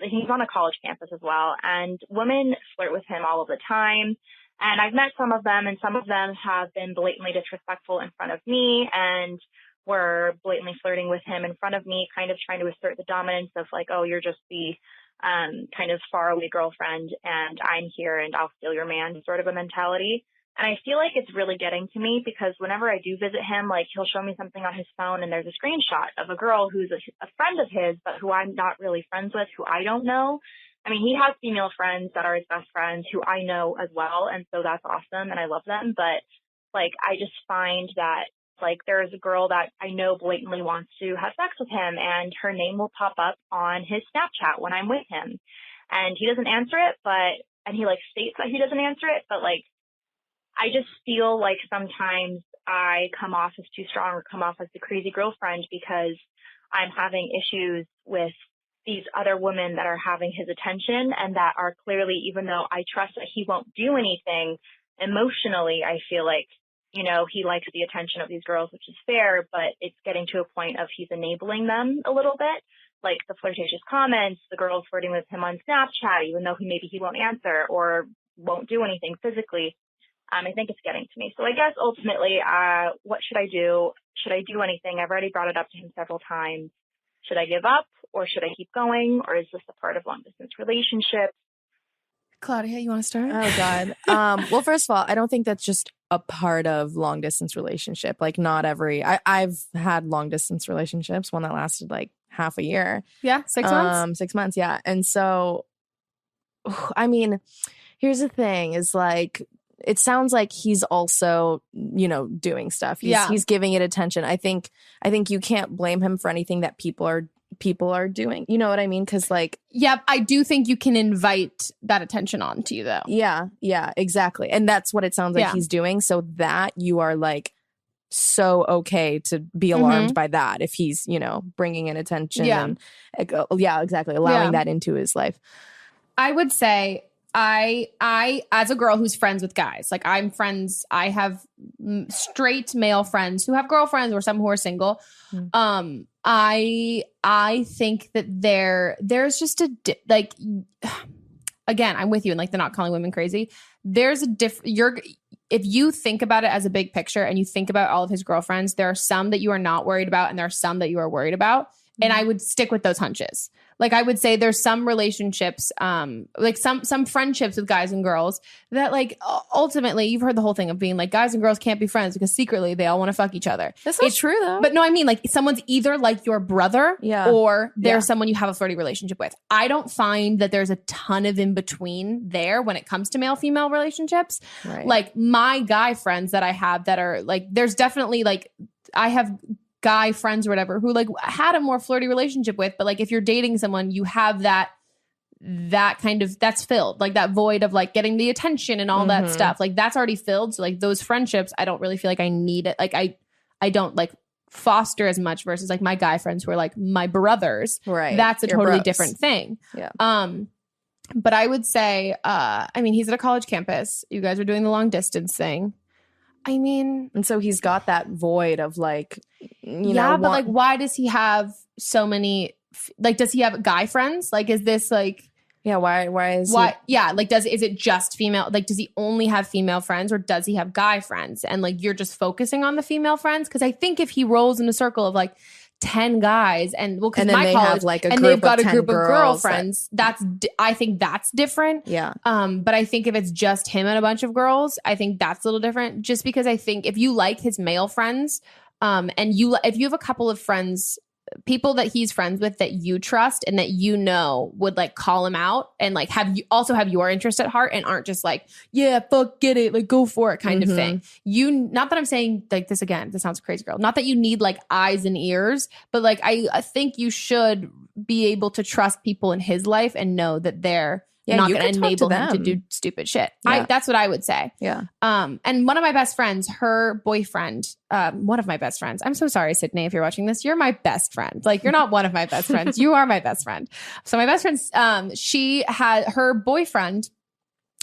He's on a college campus as well, and women flirt with him all of the time. And I've met some of them, and some of them have been blatantly disrespectful in front of me and were blatantly flirting with him in front of me, kind of trying to assert the dominance of like, oh, you're just the kind of faraway girlfriend and I'm here and I'll steal your man sort of a mentality. And I feel like it's really getting to me because whenever I do visit him, like he'll show me something on his phone and there's a screenshot of a girl who's a friend of his, but who I'm not really friends with, who I don't know. I mean, he has female friends that are his best friends who I know as well. And so that's awesome. And I love them. But like, I just find that like there is a girl that I know blatantly wants to have sex with him and her name will pop up on his Snapchat when I'm with him. And he doesn't answer it, and he like states that he doesn't answer it. But like, I just feel like sometimes I come off as too strong or come off as the crazy girlfriend because I'm having issues with these other women that are having his attention and that are clearly, even though I trust that he won't do anything emotionally, I feel like, you know, he likes the attention of these girls, which is fair, but it's getting to a point of he's enabling them a little bit. Like the flirtatious comments, the girls flirting with him on Snapchat, even though maybe he won't answer or won't do anything physically. I think it's getting to me. So I guess ultimately, what should I do? Should I do anything? I've already brought it up to him several times. Should I give up or should I keep going? Or is this a part of long distance relationships? Claudia, you want to start? Oh, God. Well, first of all, I don't think that's just a part of long distance relationship. Like not I've had long distance relationships, one that lasted like half a year. Yeah. 6 months? 6 months. Yeah. And so, I mean, here's the thing is like, it sounds like he's also, you know, doing stuff. He's giving it attention. I think you can't blame him for anything that people are doing. You know what I mean? Because like, yeah, I do think you can invite that attention onto you though. Yeah, exactly. And that's what it sounds like he's doing. So that you are like so okay to be alarmed by that if he's, you know, bringing in attention. And exactly. Allowing that into his life. I would say I as a girl who's friends with guys, like I have straight male friends who have girlfriends or some who are single. I think that there's just like, again, I'm with you and like they're not calling women crazy. There's if you think about it as a big picture and you think about all of his girlfriends, there are some that you are not worried about and there are some that you are worried about. And I would stick with those hunches. Like I would say there's some relationships, like some friendships with guys and girls that like ultimately you've heard the whole thing of being like guys and girls can't be friends because secretly they all want to fuck each other. That's not true though. But no, I mean like someone's either like your brother or they're someone you have a flirty relationship with. I don't find that there's a ton of in between there when it comes to male-female relationships. Right. Like my guy friends that I have that are like, there's definitely like, I have guy friends or whatever who like had a more flirty relationship with, but like if you're dating someone, you have that kind of, that's filled, like that void of like getting the attention and all that stuff. Like that's already filled. So like those friendships, I don't really feel like I need it. Like I don't like foster as much versus like my guy friends who are like my brothers. Right. That's a Your totally bros. different thing. Yeah. But I would say, I mean, he's at a college campus. You guys are doing the long distance thing. I mean, and so he's got that void of like, you know, but like, why does he have so many? Like, does he have guy friends? Like, is this like, why is he? Yeah, like, is it just female? Like, does he only have female friends or does he have guy friends? And like, you're just focusing on the female friends because I think if he rolls in a circle of like 10 guys and well, because my college have like and they've got a group of girls girlfriends, I think that's different. Yeah. But I think if it's just him and a bunch of girls, I think that's a little different. Just because I think if you like his male friends, and if you have a couple of friends, people that he's friends with that you trust and that you know would like call him out and like have your interest at heart and aren't just like, yeah, fuck, get it, like go for it kind of thing. Not that I'm saying like this again, this sounds crazy girl. Not that you need like eyes and ears, but like I think you should be able to trust people in his life and know that they're not going to enable him to do stupid shit. Yeah. That's what I would say. Yeah. And one of my best friends, her boyfriend, one of my best friends. I'm so sorry, Sydney, if you're watching this. You're my best friend. Like, you're not one of my best friends. You are my best friend. So my best friend, she had her boyfriend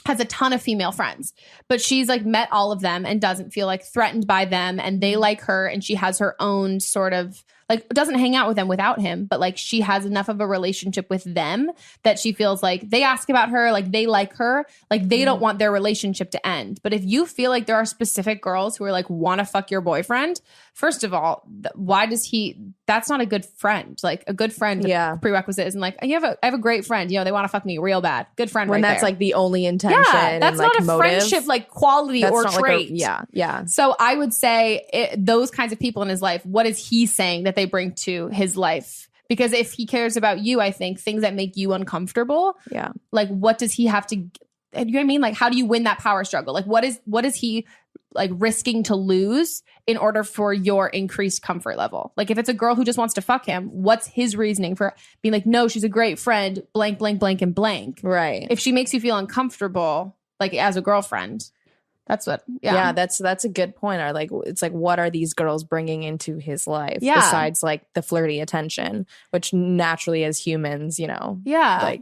has a ton of female friends, but she's like met all of them and doesn't feel like threatened by them, and they like her, and she has her own sort of like doesn't hang out with them without him, but like she has enough of a relationship with them that she feels like they ask about her, like they like her, like they don't want their relationship to end. But if you feel like there are specific girls who are like want to fuck your boyfriend, first of all, why does that's not a good friend. Like a good friend prerequisite isn't like I have a great friend, you know, they want to fuck me real bad. Good friend when right that's there. Like the only intention. Yeah, that's and, like, not a motive. friendship like quality That's or not trait. Yeah. So I would say those kinds of people in his life, what is he saying that they bring to his life? Because if he cares about you, I think things that make you uncomfortable, like what does he have to, you know what I mean? Like how do you win that power struggle? Like what is he like risking to lose in order for your increased comfort level? Like if it's a girl who just wants to fuck him, what's his reasoning for being like, no, she's a great friend, blank, blank, blank, and blank. Right. If she makes you feel uncomfortable, like as a girlfriend, that's what, that's a good point. Or like, it's like, what are these girls bringing into his life besides like the flirty attention, which naturally as humans, you know, like.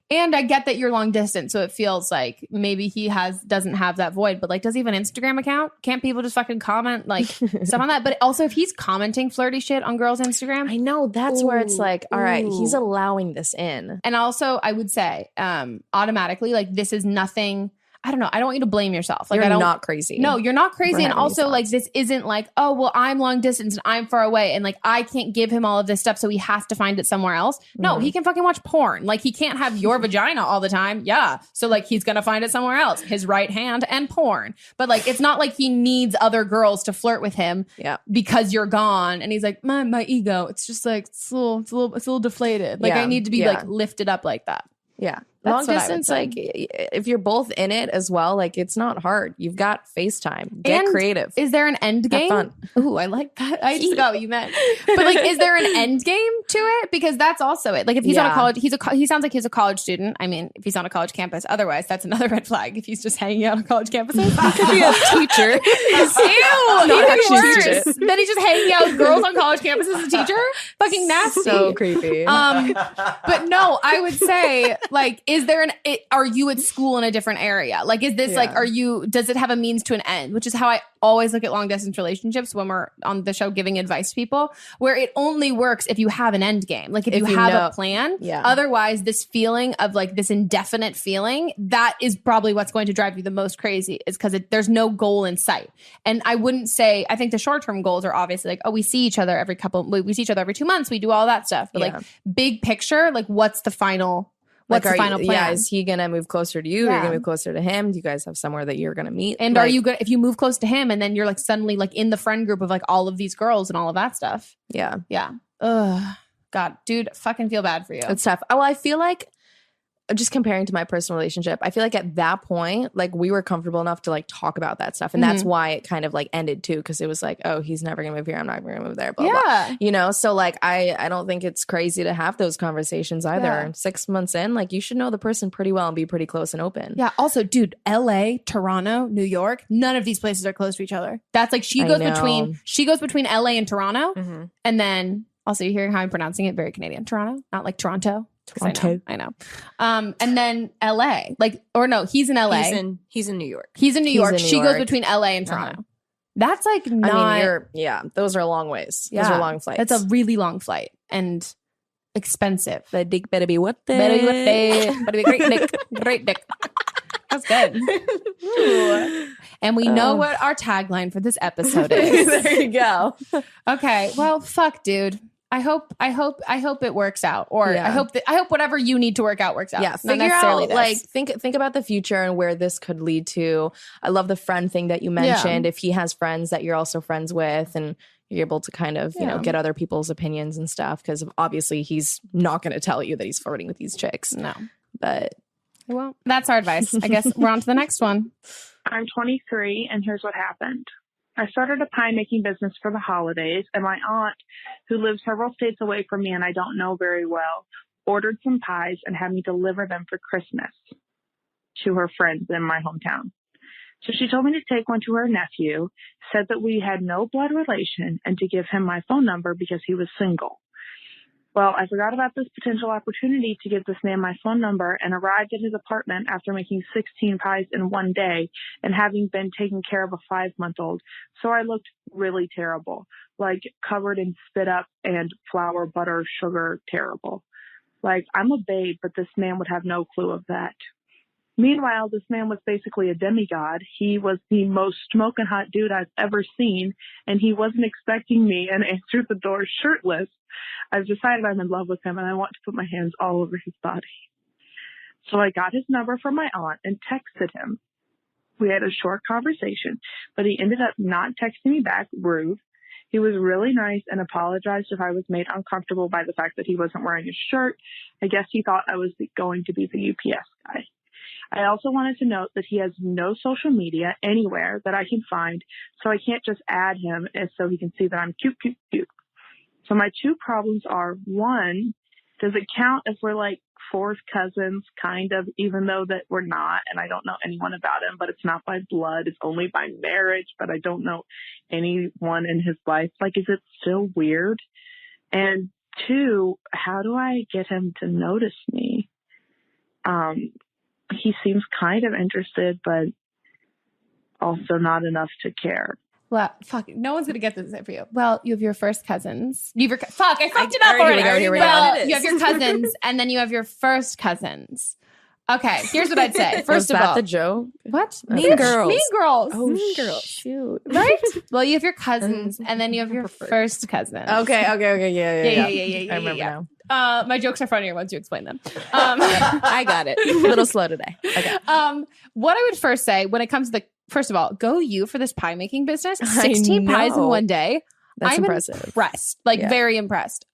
And I get that you're long distance, so it feels like maybe he doesn't have that void. But like, does he have an Instagram account? Can't people just fucking comment like stuff on that? But also, if he's commenting flirty shit on girls' Instagram, I know that's where it's like, all right, he's allowing this in. And also, I would say automatically, like this is nothing. I don't know. I don't want you to blame yourself. Like You're not crazy. No, you're not crazy. And also like this isn't like, oh, well, I'm long distance and I'm far away and like I can't give him all of this stuff, so he has to find it somewhere else. No, he can fucking watch porn. Like he can't have your vagina all the time. Yeah. So like he's going to find it somewhere else. His right hand and porn. But like it's not like he needs other girls to flirt with him because you're gone. And he's like, my ego. It's just like it's a little deflated. Like I need to be like lifted up like that. Yeah. That's long distance, like if you're both in it as well, like it's not hard. You've got FaceTime. Get creative. Is there an end game? Have fun. Ooh, I like that. I just forgot what you meant. But like, is there an end game to it? Because that's also it. Like if he's on a college, he sounds like he's a college student. I mean, if he's on a college campus, otherwise that's another red flag. If he's just hanging out on college campuses, he could be a teacher. Ew, even worse. Then he's just hanging out with girls on college campuses as a teacher. Fucking nasty. So creepy. But no, I would say like, is there are you at school in a different area? Like, is this like, does it have a means to an end? Which is how I always look at long distance relationships when we're on the show giving advice to people, where it only works if you have an end game. Like if you have a plan. Yeah. Otherwise, this feeling of like this indefinite feeling, that is probably what's going to drive you the most crazy, is because there's no goal in sight. And I wouldn't say, I think the short-term goals are obviously like, oh, we see each other every 2 months. We do all that stuff. But like big picture, like what's the final What's the final plan? Yeah, is he going to move closer to you? You're going to move closer to him? Do you guys have somewhere that you're going to meet? And are you good if you move close to him and then you're like suddenly like in the friend group of like all of these girls and all of that stuff? Yeah. Yeah. Ugh. God, dude, fucking feel bad for you. It's tough. Well, I feel like just comparing to my personal relationship, I feel like at that point, like we were comfortable enough to like talk about that stuff. And that's why it kind of like ended too. Cause it was like, oh, he's never gonna move here. I'm not gonna move there. Blah, blah. You know? So like, I don't think it's crazy to have those conversations either. Yeah. 6 months in, like you should know the person pretty well and be pretty close and open. Yeah. Also, dude, LA, Toronto, New York, none of these places are close to each other. That's like, she goes between LA and Toronto. And then also you hear how I'm pronouncing it, very Canadian. Toronto, not like Toronto. I know. And then LA, like, or no, he's in LA. He's in New York. He's in New York. She goes between LA and Toronto. That's like not. I mean, those are long ways. Yeah, those are long flights. That's a really long flight and expensive. The dick better be whipped. Better be whipped. Better be great dick. Great dick. That's good. And we know what our tagline for this episode is. There you go. Okay. Well, fuck, dude. I hope it works out, or I hope whatever you need to work out works out. Yeah, figure out like think about the future and where this could lead to. I love the friend thing that you mentioned. If he has friends that you're also friends with, and you're able to kind of you know get other people's opinions and stuff, because obviously he's not going to tell you that he's flirting with these chicks. No, but well, that's our advice. I guess we're on to the next one. I'm 23, and here's what happened. I started a pie making business for the holidays, and my aunt, who lives several states away from me and I don't know very well, ordered some pies and had me deliver them for Christmas to her friends in my hometown. So she told me to take one to her nephew, said that we had no blood relation, and to give him my phone number because he was single. Well, I forgot about this potential opportunity to give this man my phone number and arrived at his apartment after making 16 pies in one day and having been taking care of a 5-month-old. So I looked really terrible, like covered in spit up and flour, butter, sugar, terrible. Like, I'm a babe, but this man would have no clue of that. Meanwhile, this man was basically a demigod. He was the most smoking hot dude I've ever seen, and he wasn't expecting me and answered the door shirtless. I've decided I'm in love with him, and I want to put my hands all over his body. So I got his number from my aunt and texted him. We had a short conversation, but he ended up not texting me back, rude. He was really nice and apologized if I was made uncomfortable by the fact that he wasn't wearing a shirt. I guess he thought I was going to be the UPS guy. I also wanted to note that he has no social media anywhere that I can find, so I can't just add him so he can see that I'm cute, cute, cute. So my two problems are, one, does it count if we're like fourth cousins, kind of, even though that we're not, and I don't know anyone about him, but it's not by blood, it's only by marriage, but I don't know anyone in his life. Like, is it still weird? And two, how do I get him to notice me? He seems kind of interested, but also not enough to care. Well, fuck, no one's going to get this for you. Well, you have your first cousins. I fucked it up already. Well, you have your cousins, and then you have your first cousins. Okay, here's what I'd say. First of all, the joke? What? Mean Girls. Mean Girls. Oh, Mean Girls. Shoot. Right? Well, you have your cousins, and then you have your first cousins. Okay. Yeah. I remember now. My jokes are funnier once you explain them. I got it. A little slow today. Okay. What I would first say when it comes to first of all, go you for this pie making business. 16 pies in one day. That's I'm impressive. Impressed. Very impressed.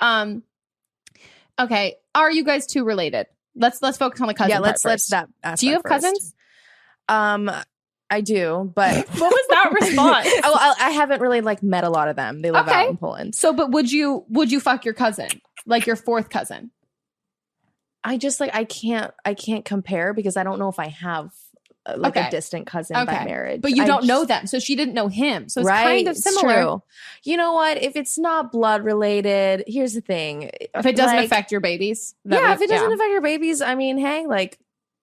Okay. Are you guys two related? Let's focus on the cousin. Yeah, let's that aspect. Do you have first. cousins? I do, but what was that response? I haven't really met a lot of them. They live out in Poland. So, but would you fuck your cousin, like your fourth cousin? I just I can't compare because I don't know if I have a distant cousin by marriage. But you don't know them, so she didn't know him. So it's kind of similar. It's true. You know what? If it's not blood related, here's the thing: if it doesn't affect your babies, if it doesn't affect your babies, I mean, hey,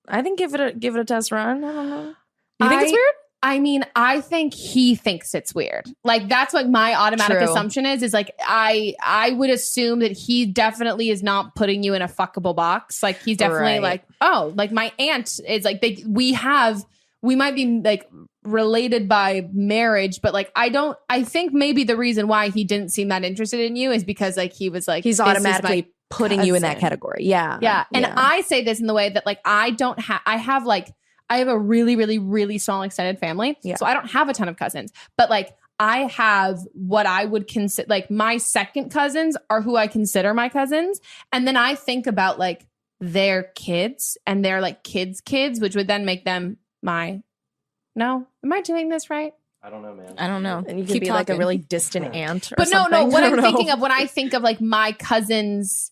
I think give it a test run. I don't know. You think it's weird? I mean, I think he thinks it's weird. That's what my automatic assumption is I would assume that he definitely is not putting you in a fuckable box. He's definitely my aunt is we might be related by marriage, but I think maybe the reason why he didn't seem that interested in you is because he was he's automatically putting you in that category. Yeah. And I say this in the way that I have a really, really, really small extended family. Yeah. So I don't have a ton of cousins, but I have what I would consider my second cousins are who I consider my cousins. And then I think about their kids and their kids, which would then make them am I doing this right? I don't know, man. I don't know. And you could be a really distant aunt or but something. No, what I'm thinking of when I think of my cousins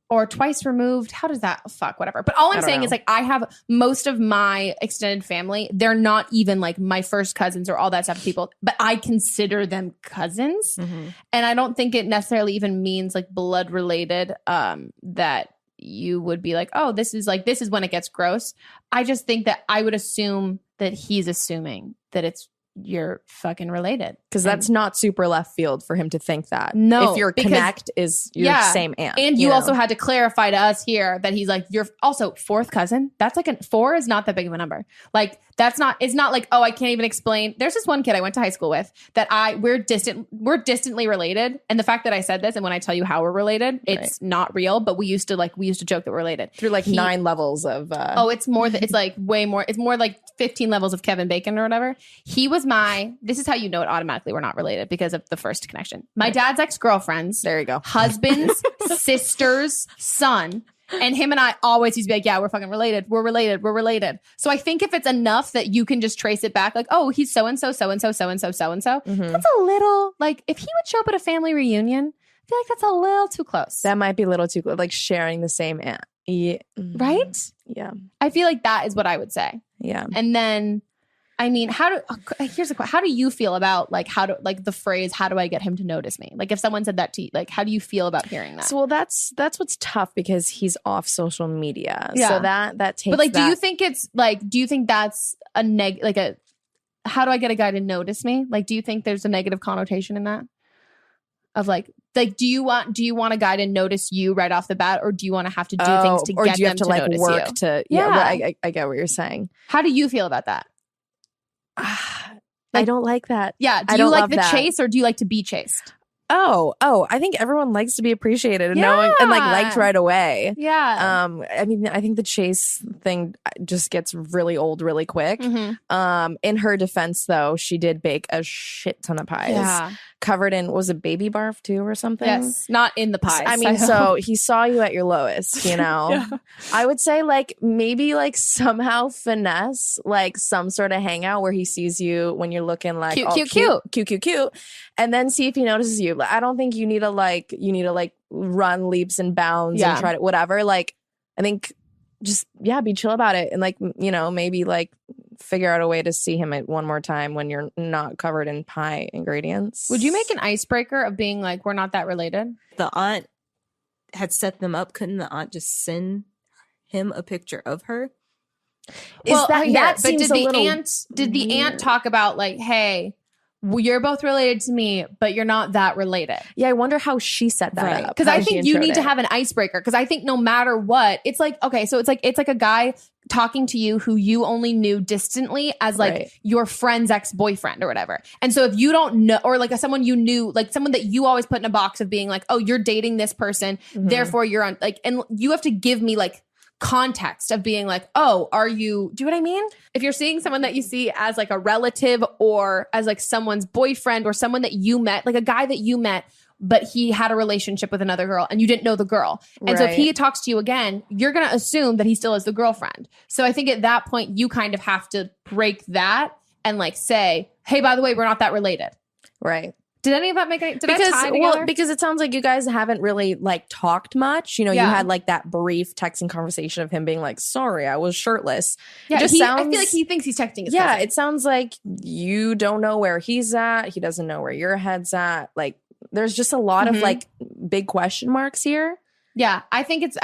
or twice removed, how does that whatever. But all I'm saying is I have most of my extended family. They're not even my first cousins or all that stuff of people, but I consider them cousins. Mm-hmm. And I don't think it necessarily even means blood related, that you would be this is when it gets gross. I just think that I would assume that he's assuming that you're fucking related. Because that's not super left field for him to think that. No. If your connect is your same aunt. And you also had to clarify to us here that he's you're also fourth cousin. That's 4 is not that big of a number. It's not I can't even explain. There's this one kid I went to high school with that we're distantly related. And the fact that I said this, and when I tell you how we're related, it's not real, but we used to joke that we're related. Through 9 levels of it's more it's way more. It's more 15 levels of Kevin Bacon or whatever. He was this is how you know it automatically we're not related because of the first connection. My dad's ex-girlfriends. There you go. Husband's sister's son. And him and I always used to be we're fucking related. We're related. We're related. So I think if it's enough that you can just trace it back, he's so-and-so, so-and-so, so-and-so, so-and-so. Mm-hmm. That's a little, if he would show up at a family reunion, I feel that's a little too close. That might be a little too close, sharing the same aunt. Yeah. Right? Yeah. I feel that is what I would say. Yeah. And then, I mean, here's a question. How do you feel about the phrase, how do I get him to notice me? Like if someone said that to you, like, how do you feel about hearing that? So, well, that's what's tough because he's off social media. Yeah. So that takes. But like, do you think that's a how do I get a guy to notice me? Like, do you think there's a negative connotation in that? Of like, do you want a guy to notice you right off the bat, or do you want to have to do things to get them to like notice work you? to? Yeah, I get what you're saying. How do you feel about that? I don't like that. Yeah. Do you like the chase or do you like to be chased? Oh, I think everyone likes to be appreciated and knowing and like liked right away. Yeah. I mean, I think the chase thing just gets really old really quick. Mm-hmm. In her defense, though, she did bake a shit ton of pies. Covered in, was it baby barf too or something? Yes, not in the pies. I mean, so he saw you at your lowest, you know? Yeah. I would say like maybe like somehow finesse like some sort of hangout where he sees you when you're looking like cute. And then see if he notices you. I don't think you need to run leaps and bounds and try to whatever. Like, I think just, be chill about it. And like, you know, maybe like figure out a way to see him at one more time when you're not covered in pie ingredients. Would you make an icebreaker of being like, we're not that related? The aunt had set them up. Couldn't the aunt just send him a picture of her? Did the aunt talk about like, hey, you're both related to me, but you're not that related? Yeah, I wonder how she set that up. Because I think you need to have an icebreaker. Because I think no matter what, it's like, okay, so it's like a guy talking to you who you only knew distantly as like your friend's ex-boyfriend or whatever. And so if you don't know, or like someone you knew, like someone that you always put in a box of being like, oh, you're dating this person, therefore you're on like, and you have to give me like context of being like, oh, do you know what I mean? If you're seeing someone that you see as like a relative or as like someone's boyfriend or someone that you met, like a guy that you met, but he had a relationship with another girl and you didn't know the girl. And so if he talks to you again, you're going to assume that he still is the girlfriend. So I think at that point, you kind of have to break that and like say, hey, by the way, we're not that related. Right. Did any of that make any? Did I tie together? Well, because it sounds like you guys haven't really like talked much. You know, you had like that brief texting conversation of him being like, "Sorry, I was shirtless." Yeah, I feel like he thinks he's texting his Yeah, cousin. it sounds like you don't know where he's at. He doesn't know where your head's at. Like, there's just a lot of like big question marks here. Yeah, I think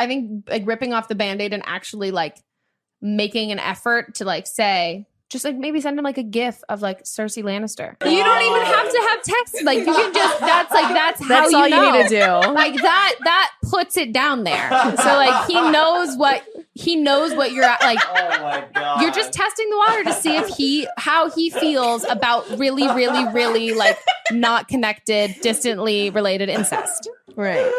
like ripping off the Band-Aid and actually like making an effort to like say. Just like maybe send him like a GIF of like Cersei Lannister. You don't even have to have text. Like you can just that's how all you know. You need to do. Like that puts it down there. So like he knows what you're at. Like oh my God. You're just testing the water to see how he feels about really, really, really like not connected, distantly related incest. Right.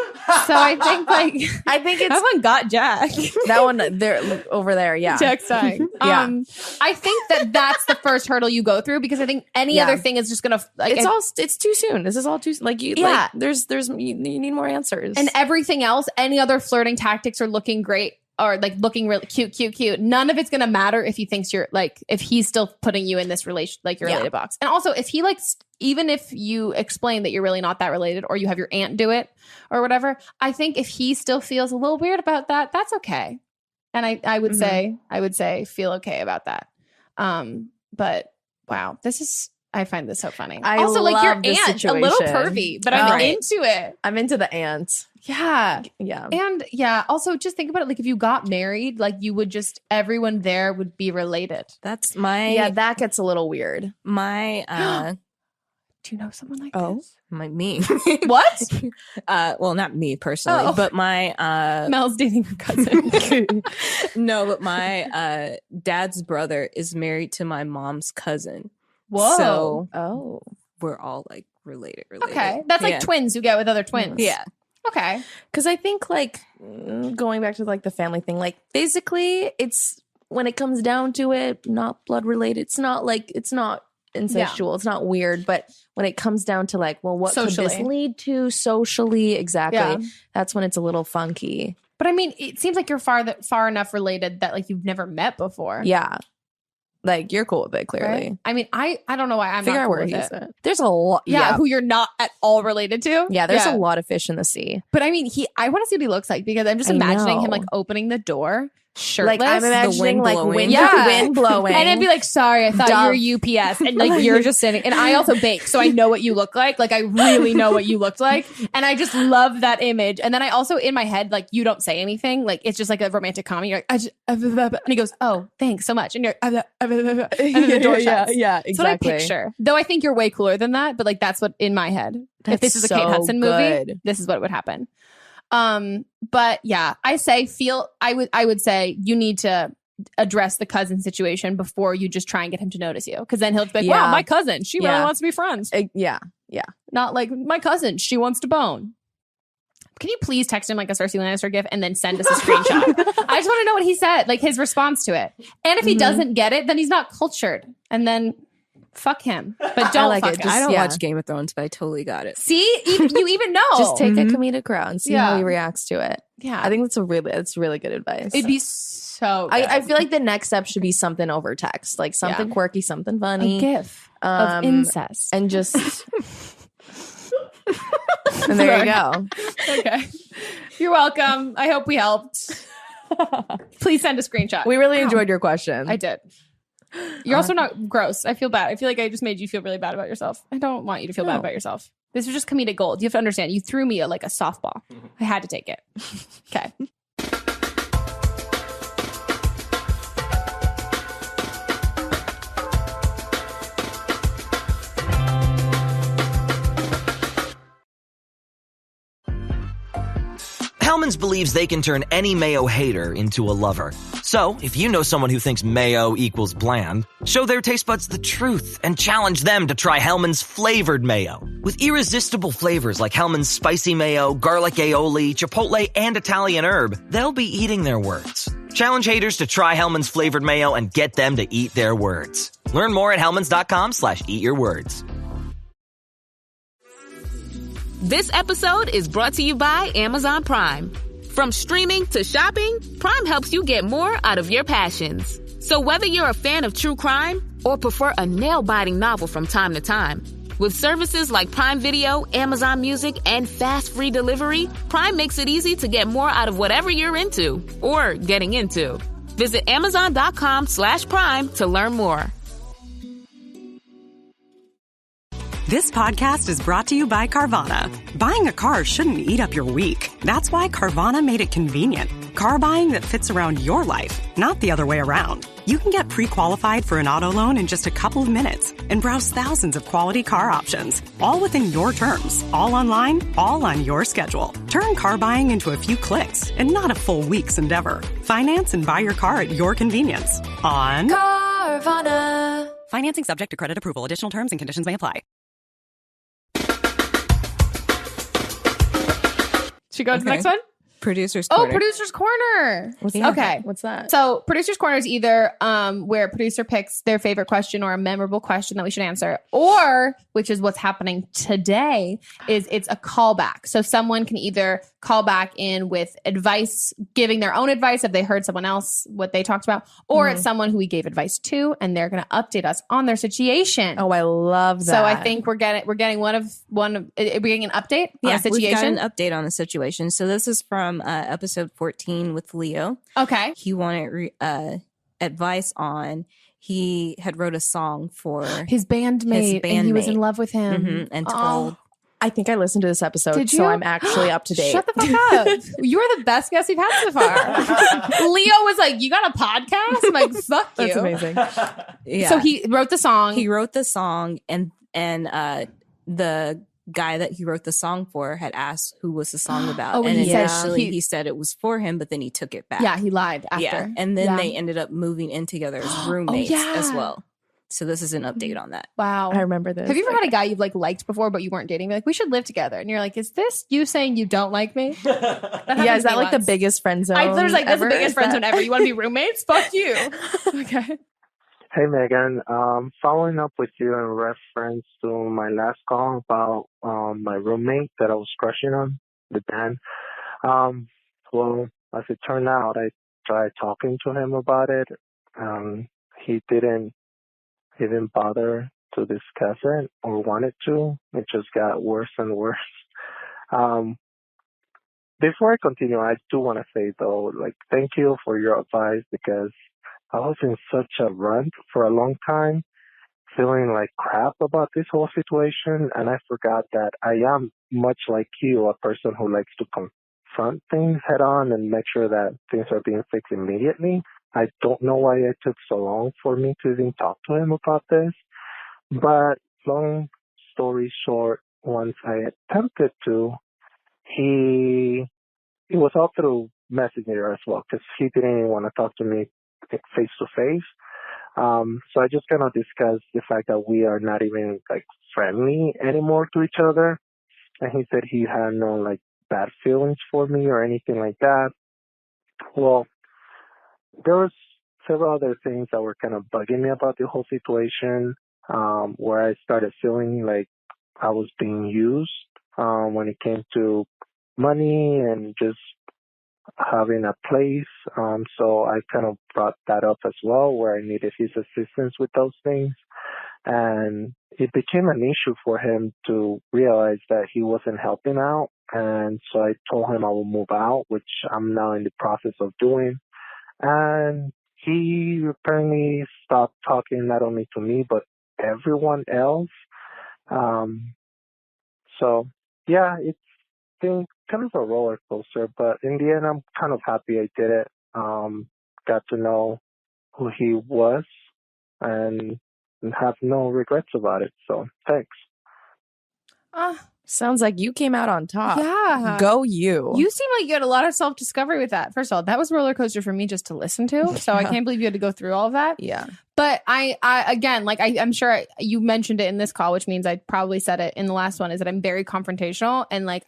So I think it's that one got Jack. That one there over there, yeah. Jack's dying. Yeah. I think that's the first hurdle you go through because I think any other thing is just gonna like it's too soon. This is all too like you like there's you need more answers. And everything else, any other flirting tactics are looking great or like looking really cute. None of it's gonna matter if he thinks you're like if he's still putting you in this relation like your related box. And also if he likes even if you explain that you're really not that related or you have your aunt do it or whatever, I think if he still feels a little weird about that, that's okay. And I would say feel okay about that. But wow, I find this so funny. I also like your love this aunt, situation. a little pervy, but I'm into it. I'm into the aunt. Yeah. Yeah. And also just think about it. Like if you got married, like you would just, everyone there would be related. That's my... Yeah, that gets a little weird. My... Do you know someone like this? Me. What? Well, not me personally, but my... Mel's dating her cousin. No, but my dad's brother is married to my mom's cousin. Whoa. So we're all like related. Okay. That's like twins who get with other twins. Yeah. Okay. Because I think like going back to like the family thing, like basically it's when it comes down to it, not blood related. It's not incestual. It's not weird. But when it comes down to like, well, what could this lead to socially? Exactly. Yeah. That's when it's a little funky. But I mean, it seems like you're far enough related that like you've never met before. Yeah. Like you're cool with it, clearly. Right? I mean, I don't know why I'm figure not out cool where with he's it. at. There's a lot. Yeah, who you're not at all related to. Yeah, there's a lot of fish in the sea. But I mean, I want to see what he looks like because I'm just imagining him like opening the door shirtless. Like I'm imagining wind blowing. And I'd be like, sorry, I thought you were UPS. And like you're just sitting. And I also bake, so I know what you look like. Like I really know what you looked like. And I just love that image. And then I also in my head, like you don't say anything. Like it's just like a romantic comedy. You're like, and he goes, oh, thanks so much. And you're and then the door shuts. Yeah, exactly. That's what I picture. Though I think you're way cooler than that. But like that's what in my head. If this is a Kate Hudson movie, this is what would happen. But yeah, I would say you need to address the cousin situation before you just try and get him to notice you. Cause then he'll be like, wow, my cousin, she really wants to be friends. Yeah. Not like my cousin, she wants to bone. Can you please text him like a Cersei Lannister gif and then send us a screenshot? I just want to know what he said, like his response to it. And if he doesn't get it, then he's not cultured. And then fuck him. But don't fuck him. I don't watch Game of Thrones, but I totally got it. See? You even know. Just take a comedic route and see how he reacts to it. Yeah. I think that's really good advice. It'd be so good. I feel like the next step should be something over text. Like something quirky, something funny. A gif of incest. And just... and there you go. Okay. You're welcome. I hope we helped. Please send a screenshot. We really enjoyed your question. I did. You're also not gross. I feel bad. I feel like I just made you feel really bad about yourself. I don't want you to feel bad about yourself. This was just comedic gold. You have to understand. You threw me like a softball. I had to take it. Okay. Hellmann's believes they can turn any mayo hater into a lover. So, if you know someone who thinks mayo equals bland, show their taste buds the truth and challenge them to try Hellmann's flavored mayo. With irresistible flavors like Hellmann's spicy mayo, garlic aioli, chipotle, and Italian herb, they'll be eating their words. Challenge haters to try Hellmann's flavored mayo and get them to eat their words. Learn more at hellmanns.com/eatyourwords. This episode is brought to you by Amazon Prime. From streaming to shopping, Prime helps you get more out of your passions. So whether you're a fan of true crime or prefer a nail-biting novel from time to time, with services like Prime Video, Amazon Music, and fast free delivery, Prime makes it easy to get more out of whatever you're into or getting into. Visit Amazon.com/Prime to learn more. This podcast is brought to you by Carvana. Buying a car shouldn't eat up your week. That's why Carvana made it convenient. Car buying that fits around your life, not the other way around. You can get pre-qualified for an auto loan in just a couple of minutes and browse thousands of quality car options, all within your terms, all online, all on your schedule. Turn car buying into a few clicks and not a full week's endeavor. Finance and buy your car at your convenience on Carvana. Financing subject to credit approval. Additional terms and conditions may apply. Should we go to the next one? Producer's Corner. Oh, Producer's Corner. Okay. What's that? So Producer's Corner is either where a producer picks their favorite question or a memorable question that we should answer, or, which is what's happening today, is it's a callback. So someone can either call back in with advice, giving their own advice if they heard someone else, what they talked about, or it's someone who we gave advice to, and they're going to update us on their situation. Oh, I love that. So I think we're getting we're getting an update on the situation. We've got an update on the situation. So this is from episode 14 with Leo. Okay. He wanted advice on, he had wrote a song for his bandmate, and he was in love with him. And told... I think I listened to this episode, Did you? so I'm actually up to date. Shut the fuck up. You are the best guest we've had so far. Leo was like, you got a podcast? I'm like, fuck you. That's amazing. Yeah. So he wrote the song. He wrote the song, and the guy that he wrote the song for had asked who was the song about. Oh, and yeah. initially he said it was for him, but then he took it back. Yeah, he lied after. Yeah. And then they ended up moving in together as roommates as well. So this is an update on that. Wow. I remember this. Have you ever had a guy you've liked before, but you weren't dating? You're like, we should live together. And you're like, is this you saying you don't like me? Yeah, is that like the biggest friend zone? I was like, that's the biggest friend zone ever. You want to be roommates? Fuck you. Okay. Hey, Megan. Following up with you in reference to my last call about my roommate that I was crushing on, the Dan. Well, as it turned out, I tried talking to him about it. He didn't bother to discuss it or wanted to. It just got worse and worse. before I continue, I do want to say though, like, thank you for your advice because I was in such a rut for a long time, feeling like crap about this whole situation. And I forgot that I am much like you, a person who likes to confront things head on and make sure that things are being fixed immediately. I don't know why it took so long for me to even talk to him about this. But long story short, once I attempted to, it was all through Messenger as well because he didn't even want to talk to me face to face. So I just kind of discussed the fact that we are not even like friendly anymore to each other. And he said he had no like bad feelings for me or anything like that. Well, there was several other things that were kind of bugging me about the whole situation, where I started feeling like I was being used when it came to money and just having a place. So I kind of brought that up as well, where I needed his assistance with those things. And it became an issue for him to realize that he wasn't helping out. And so I told him I will move out, which I'm now in the process of doing. And he apparently stopped talking not only to me, but everyone else. So, yeah, it's been kind of a roller coaster, but in the end, I'm kind of happy I did it. Got to know who he was and have no regrets about it. So, thanks. Sounds like you came out on top. Yeah. Go you. You seem like you had a lot of self-discovery with that. First of all, that was a roller coaster for me just to listen to. So I can't believe you had to go through all of that. Yeah. But I again, like I'm sure you mentioned it in this call, which means I probably said it in the last one, is that I'm very confrontational and like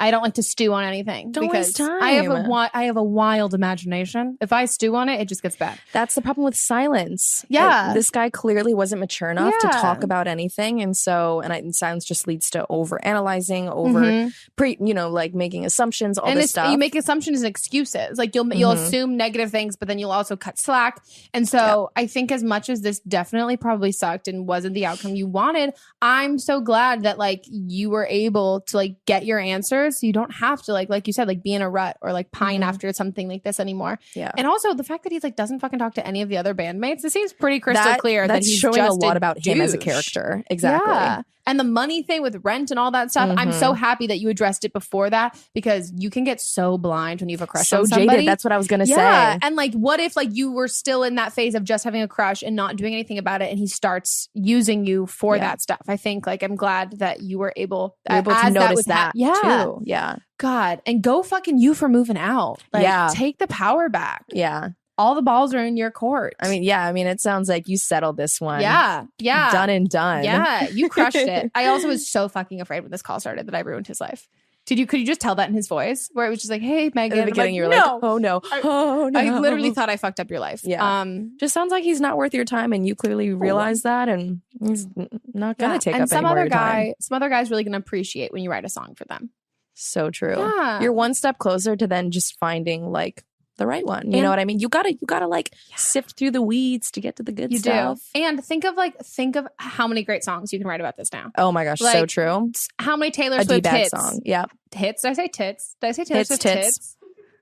I don't like to stew on anything. Don't because waste time. I have a wild imagination. If I stew on it, it just gets bad. That's the problem with silence. Yeah. This guy clearly wasn't mature enough to talk about anything. And silence just leads to over analyzing, like making assumptions, all this stuff. You make assumptions and excuses. Like you'll assume negative things, but then you'll also cut slack. And so I think as much as this definitely probably sucked and wasn't the outcome you wanted, I'm so glad that like you were able to like get your answers. So you don't have to like you said, like be in a rut or like pine after something like this anymore. Yeah. And also the fact that he's like doesn't fucking talk to any of the other bandmates. It seems pretty crystal clear that he's showing just a lot about him as a douche. character. Exactly. Yeah. And the money thing with rent and all that stuff, I'm so happy that you addressed it before that because you can get so blind when you have a crush on somebody. Jaded. That's what I was going to say. And like, what if like you were still in that phase of just having a crush and not doing anything about it and he starts using you for that stuff? I think like I'm glad that you were able to notice that too. Yeah. God. And go fucking you for moving out. Like take the power back. Yeah. All the balls are in your court. I mean, it sounds like you settled this one. Yeah. Yeah. Done and done. Yeah. You crushed it. I also was so fucking afraid when this call started that I ruined his life. Could you just tell that in his voice where it was just like, hey, Megan. At the beginning, you were like, oh no. I literally thought I fucked up your life. Yeah. Just sounds like he's not worth your time and you clearly realize that and he's not going to take up any more of your time. Some other guy's really going to appreciate when you write a song for them. So true. Yeah. You're one step closer to then just finding like the right one. You know what I mean? You gotta like sift through the weeds to get to the good stuff. You do. And think of how many great songs you can write about this now. Oh my gosh, like, so true. How many Taylor Swift hits? Song. Yeah. Hits? Did I say tits? Did I say Taylor Swift hits?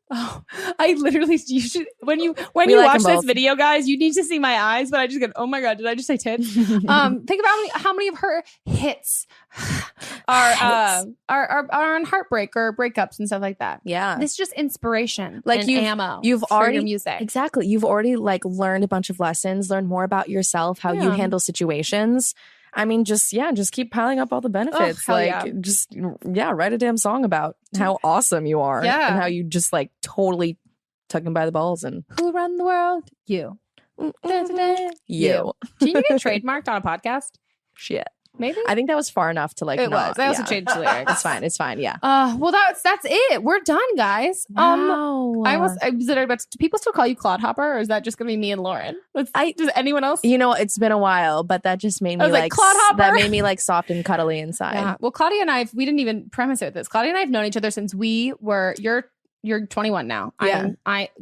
Oh, I literally, you should, when you watch this video, guys, you need to see my eyes, but I just go, oh my God, did I just say tits? Think about how many of her hits are on heartbreak or breakups and stuff like that. Yeah. It's just inspiration, like and ammo. You've already your music. Exactly. You've already like learned a bunch of lessons, learned more about yourself, how you handle situations. I mean, just keep piling up all the benefits. Write a damn song about how awesome you are and how you just like totally took him by the balls. And who run the world? You. You. Can you get trademarked on a podcast? Shit. Maybe? I think that was far enough to like. It was. I also changed the lyrics. It's fine. Yeah. Well, that's it. We're done, guys. Wow. Do people still call you Clodhopper, or is that just gonna be me and Lauren? Does anyone else? You know, it's been a while, but that just made me like Clodhopper. That made me like soft and cuddly inside. Yeah. Well, Claudia and we didn't even premise it with this. Claudia and I have known each other since we were your You're 21 now. Yeah.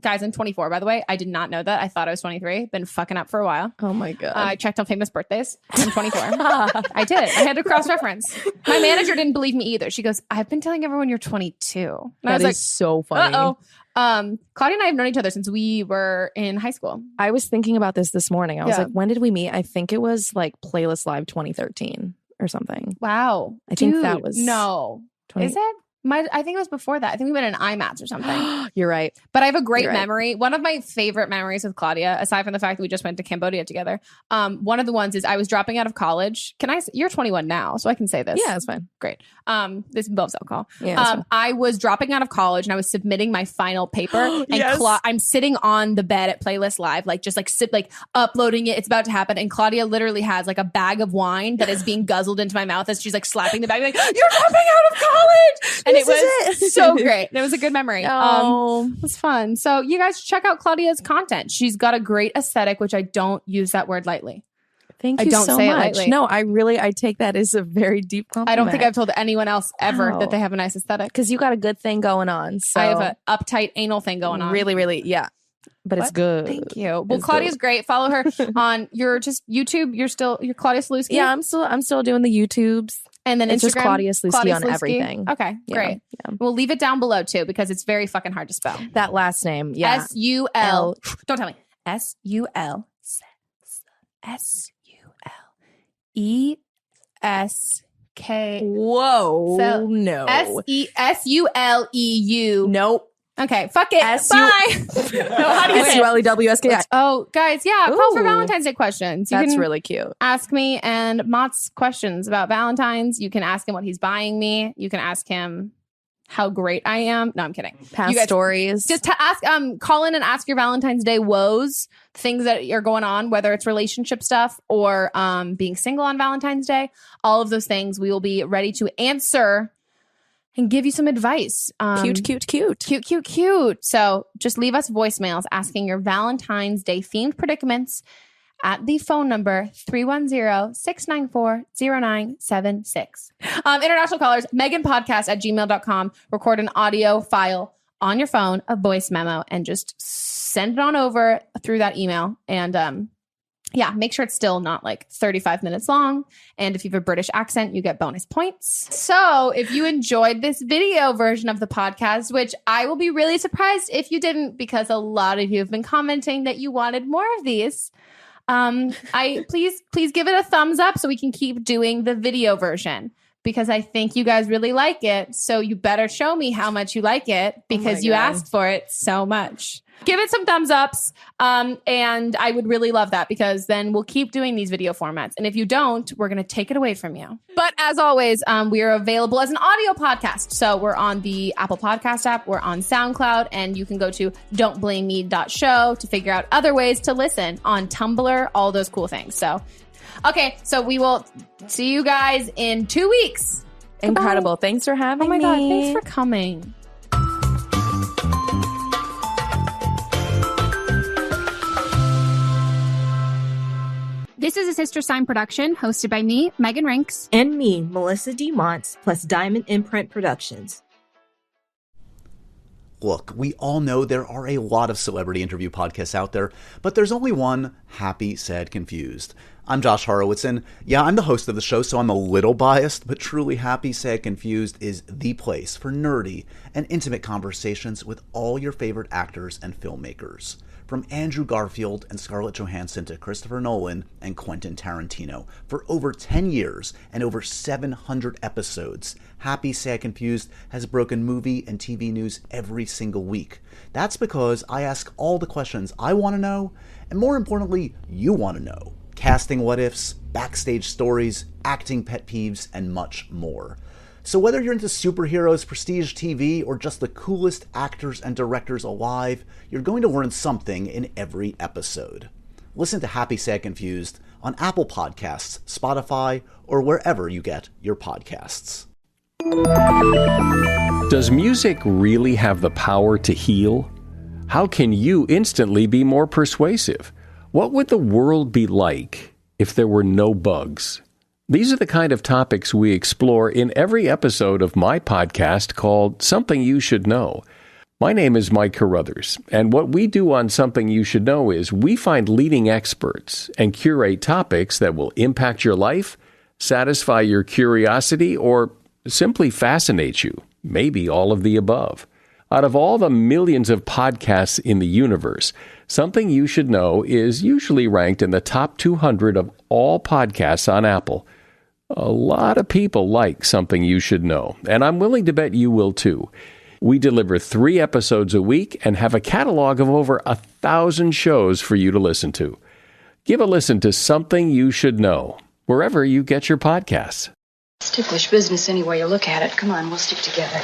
Guys, I'm 24, by the way. I did not know that. I thought I was 23. Been fucking up for a while. Oh my God. I checked on famous birthdays. I'm 24. I did. I had to cross-reference. My manager didn't believe me either. She goes, I've been telling everyone you're 22. And I was like, so funny. Uh-oh. Claudia and I have known each other since we were in high school. I was thinking about this morning. I was like, when did we meet? I think it was like Playlist Live 2013 or something. Wow. I think that was... No. 20... Is it? I think it was before that. I think we went in IMATs or something. You're right. But I have a great memory. One of my favorite memories with Claudia, aside from the fact that we just went to Cambodia together, one of the ones is I was dropping out of college. You're 21 now, so I can say this. Yeah, that's fine. Great. This involves alcohol. Yeah, I was dropping out of college and I was submitting my final paper. And Yes. I'm sitting on the bed at Playlist Live, uploading it. It's about to happen. And Claudia literally has like a bag of wine that is being guzzled into my mouth as she's like slapping the bag, like, you're dropping out of college. And it was so great. It was a good memory. It was fun. So you guys check out Claudia's content. She's got a great aesthetic, which I don't use that word lightly. Thank you so much. No, I take that as a very deep compliment. I don't think I've told anyone else ever that they have a nice aesthetic. Because you got a good thing going on. So I have an uptight anal thing going on. Really, really, yeah. But it's good. Thank you. Well, Claudia's great. Follow her on your YouTube. You're Claudia Sulewski. Yeah, I'm still doing the YouTubes. And then it's Instagram, just Claudia Sulewski on everything. Okay, great. Yeah. We'll leave it down below too because it's very fucking hard to spell. That last name, yeah. S-U-L. Don't tell me. S-U-L. S-U-L-E-S-K. Whoa, no. S-U-L-E-U. Nope. Okay, fuck it. Bye. No, how do you say S-U-L-E-W-S-K-I? Oh, guys, yeah, call for Valentine's Day questions. You That's can really cute. Ask me and Mott's questions about Valentine's. You can ask him what he's buying me. You can ask him how great I am. No, I'm kidding. Past stories. Just to ask, call in and ask your Valentine's Day woes, things that are going on, whether it's relationship stuff or being single on Valentine's Day. All of those things we will be ready to answer and give you some advice. Cute. So just leave us voicemails asking your Valentine's Day themed predicaments at the phone number 310-694-0976. International callers, meghanpodcast@gmail.com. Record an audio file on your phone, a voice memo, and just send it on over through that email. And make sure it's still not like 35 minutes long. And if you have a British accent, you get bonus points. So if you enjoyed this video version of the podcast, which I will be really surprised if you didn't, because a lot of you have been commenting that you wanted more of these. Please give it a thumbs up so we can keep doing the video version, because I think you guys really like it. So you better show me how much you like it, because you asked for it so much. Give it some thumbs ups. And I would really love that, because then we'll keep doing these video formats. And if you don't, we're going to take it away from you. But as always, we are available as an audio podcast. So we're on the Apple Podcast app. We're on SoundCloud. And you can go to don'tblameme.show to figure out other ways to listen, on Tumblr, all those cool things. So, okay. So we will see you guys in 2 weeks. Incredible. Goodbye. Thanks for having me. Oh my God. Thanks for coming. This is a Sister Sign production hosted by me, Megan Rinks. And me, Melissa D. Montz, plus Diamond Imprint Productions. Look, we all know there are a lot of celebrity interview podcasts out there, but there's only one: Happy, Sad, Confused. I'm Josh Horowitz, and yeah, I'm the host of the show, so I'm a little biased, but truly Happy, Sad, Confused is the place for nerdy and intimate conversations with all your favorite actors and filmmakers. From Andrew Garfield and Scarlett Johansson to Christopher Nolan and Quentin Tarantino. For over 10 years and over 700 episodes, Happy, Sad, Confused has broken movie and TV news every single week. That's because I ask all the questions I want to know, and more importantly, you want to know. Casting what-ifs, backstage stories, acting pet peeves, and much more. So whether you're into superheroes, prestige TV, or just the coolest actors and directors alive, you're going to learn something in every episode. Listen to Happy, Sad, Confused on Apple Podcasts, Spotify, or wherever you get your podcasts. Does music really have the power to heal? How can you instantly be more persuasive? What would the world be like if there were no bugs? These are the kind of topics we explore in every episode of my podcast called Something You Should Know. My name is Mike Carruthers, and what we do on Something You Should Know is we find leading experts and curate topics that will impact your life, satisfy your curiosity, or simply fascinate you, maybe all of the above. Out of all the millions of podcasts in the universe, Something You Should Know is usually ranked in the top 200 of all podcasts on Apple. A lot of people like Something You Should Know, and I'm willing to bet you will too. We deliver 3 episodes a week and have a catalog of over 1,000 shows for you to listen to. Give a listen to Something You Should Know, wherever you get your podcasts. It's ticklish business any way you look at it. Come on, we'll stick together.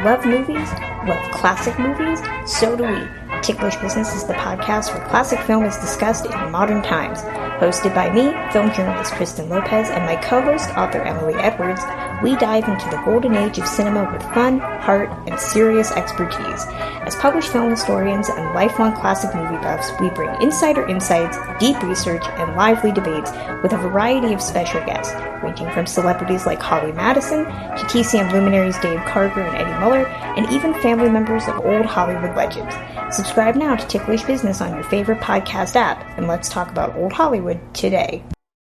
Love movies? Love classic movies? So do we. Ticklish Business is the podcast where classic film is discussed in modern times. Hosted by me, film journalist Kristen Lopez, and my co-host, author Emily Edwards, we dive into the golden age of cinema with fun, heart, and serious expertise. As published film historians and lifelong classic movie buffs, we bring insider insights, deep research, and lively debates with a variety of special guests, ranging from celebrities like Holly Madison to TCM luminaries Dave Karger and Eddie Muller, and even family members of old Hollywood legends. Subscribe now to Ticklish Business on your favorite podcast app, and let's talk about old Hollywood today.